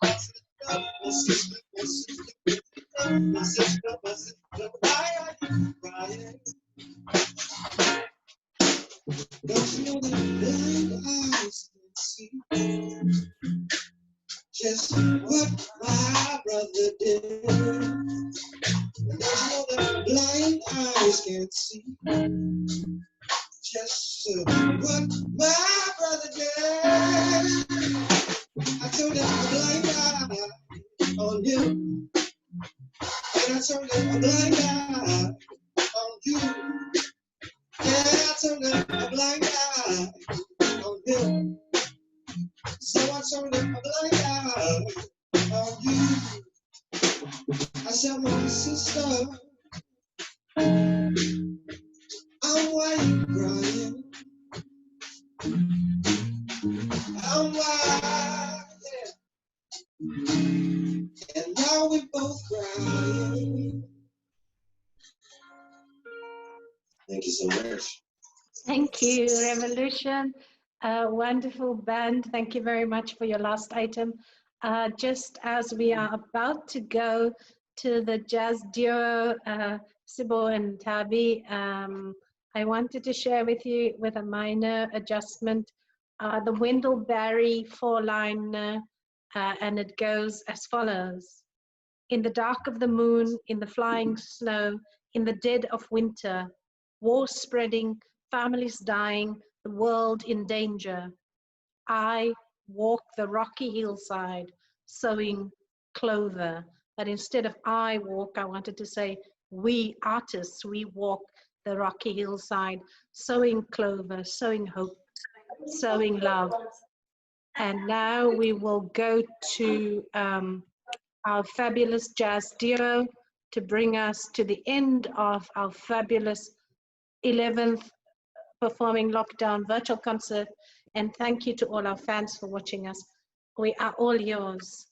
my sister, my sister, my sister, my sister, my sister. Why are you crying? Don't you know that blind eyes can see just what my brother did? Don't you know that blind eyes can't see just what my brother did? I turned a blind eye on you, and I turned a blind eye on you. Yeah, I turned a blind eye on you. So I turned a blind eye on you. I said, my sister, why you crying? Why? Yeah. And now we both crying. Thank you so much. Thank you, Revolution. Wonderful band. Thank you very much for your last item. Just as we are about to go to the jazz duo, Sibo and Tabi, I wanted to share with you with a minor adjustment, the Wendell Berry 4-line, and it goes as follows. In the dark of the moon, in the flying snow, in the dead of winter, war spreading, families dying, the world in danger. I walk the rocky hillside sowing clover. But instead of I walk, I wanted to say we artists, we walk the rocky hillside sowing clover, sowing hope, sowing love. And now we will go to our fabulous jazz duo to bring us to the end of our fabulous 11th Performing Lockdown virtual concert. And thank you to all our fans for watching us. We are all yours.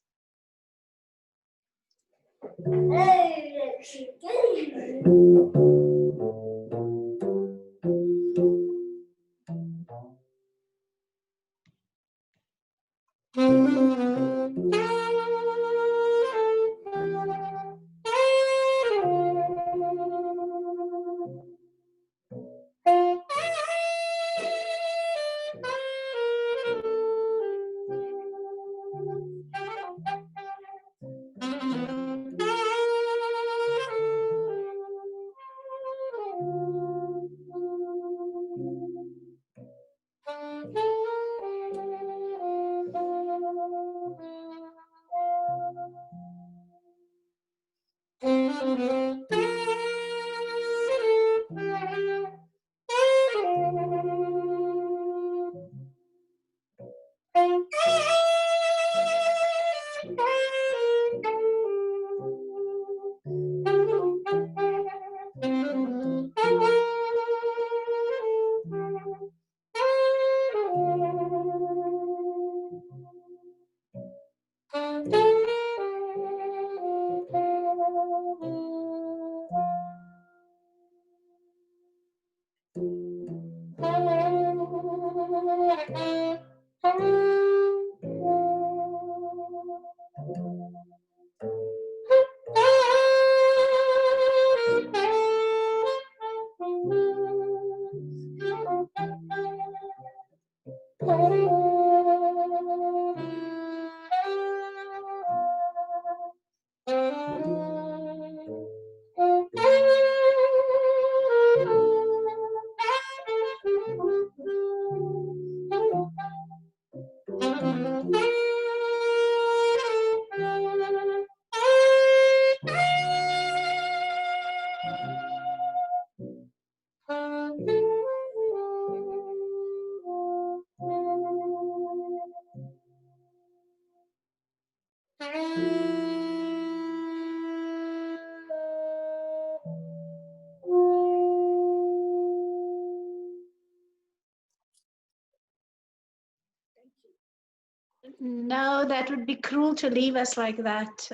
No, that would be cruel to leave us like that.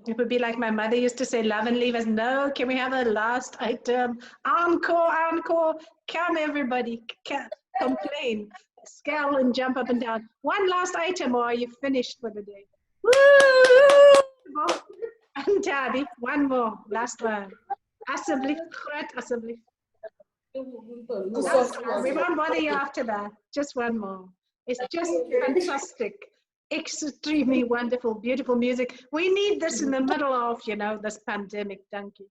It would be like my mother used to say, love and leave us. No, can we have a last item? Encore, encore. Come, everybody. Complain. Scowl and jump up and down. One last item, or are you finished for the day? Woo! And Tabby, one more. Last one. Asseblief, groot asseblief. We won't bother you after that. Just one more. It's just fantastic, extremely wonderful, beautiful music. We need this in the middle of, you know, this pandemic. Thank you.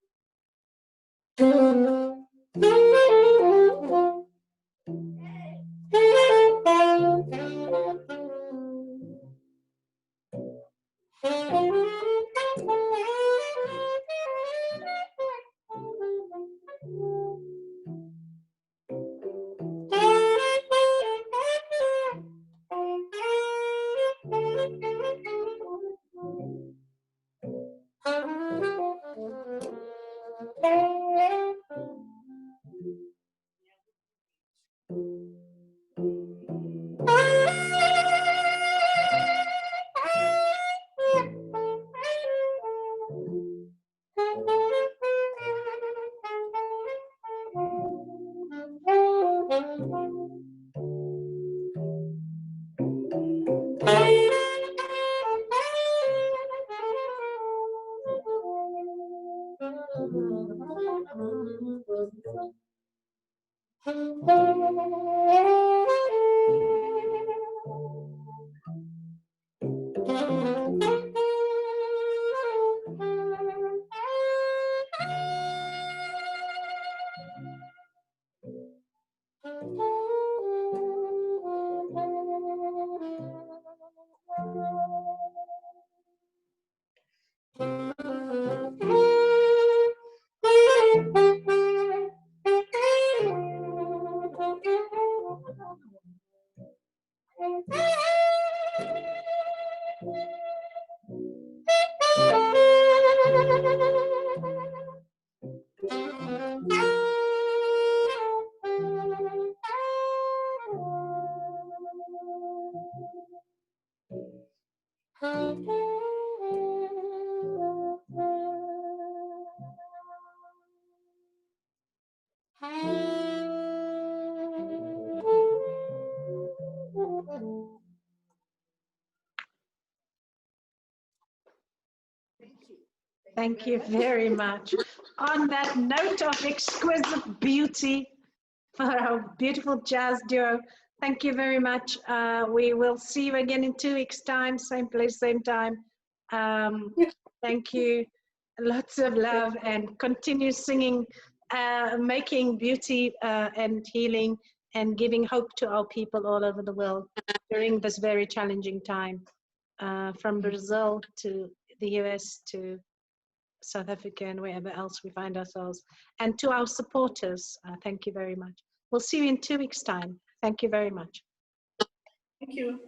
Thank you very much. On that note of exquisite beauty for our beautiful jazz duo, thank you very much. We will see you again in 2 weeks' time, same place, same time. Thank you. Lots of love and continue singing, making beauty and healing and giving hope to our people all over the world during this very challenging time, from Brazil to the US to South Africa and wherever else we find ourselves. And to our supporters, thank you very much. We'll see you in 2 weeks' time. Thank you very much. Thank you.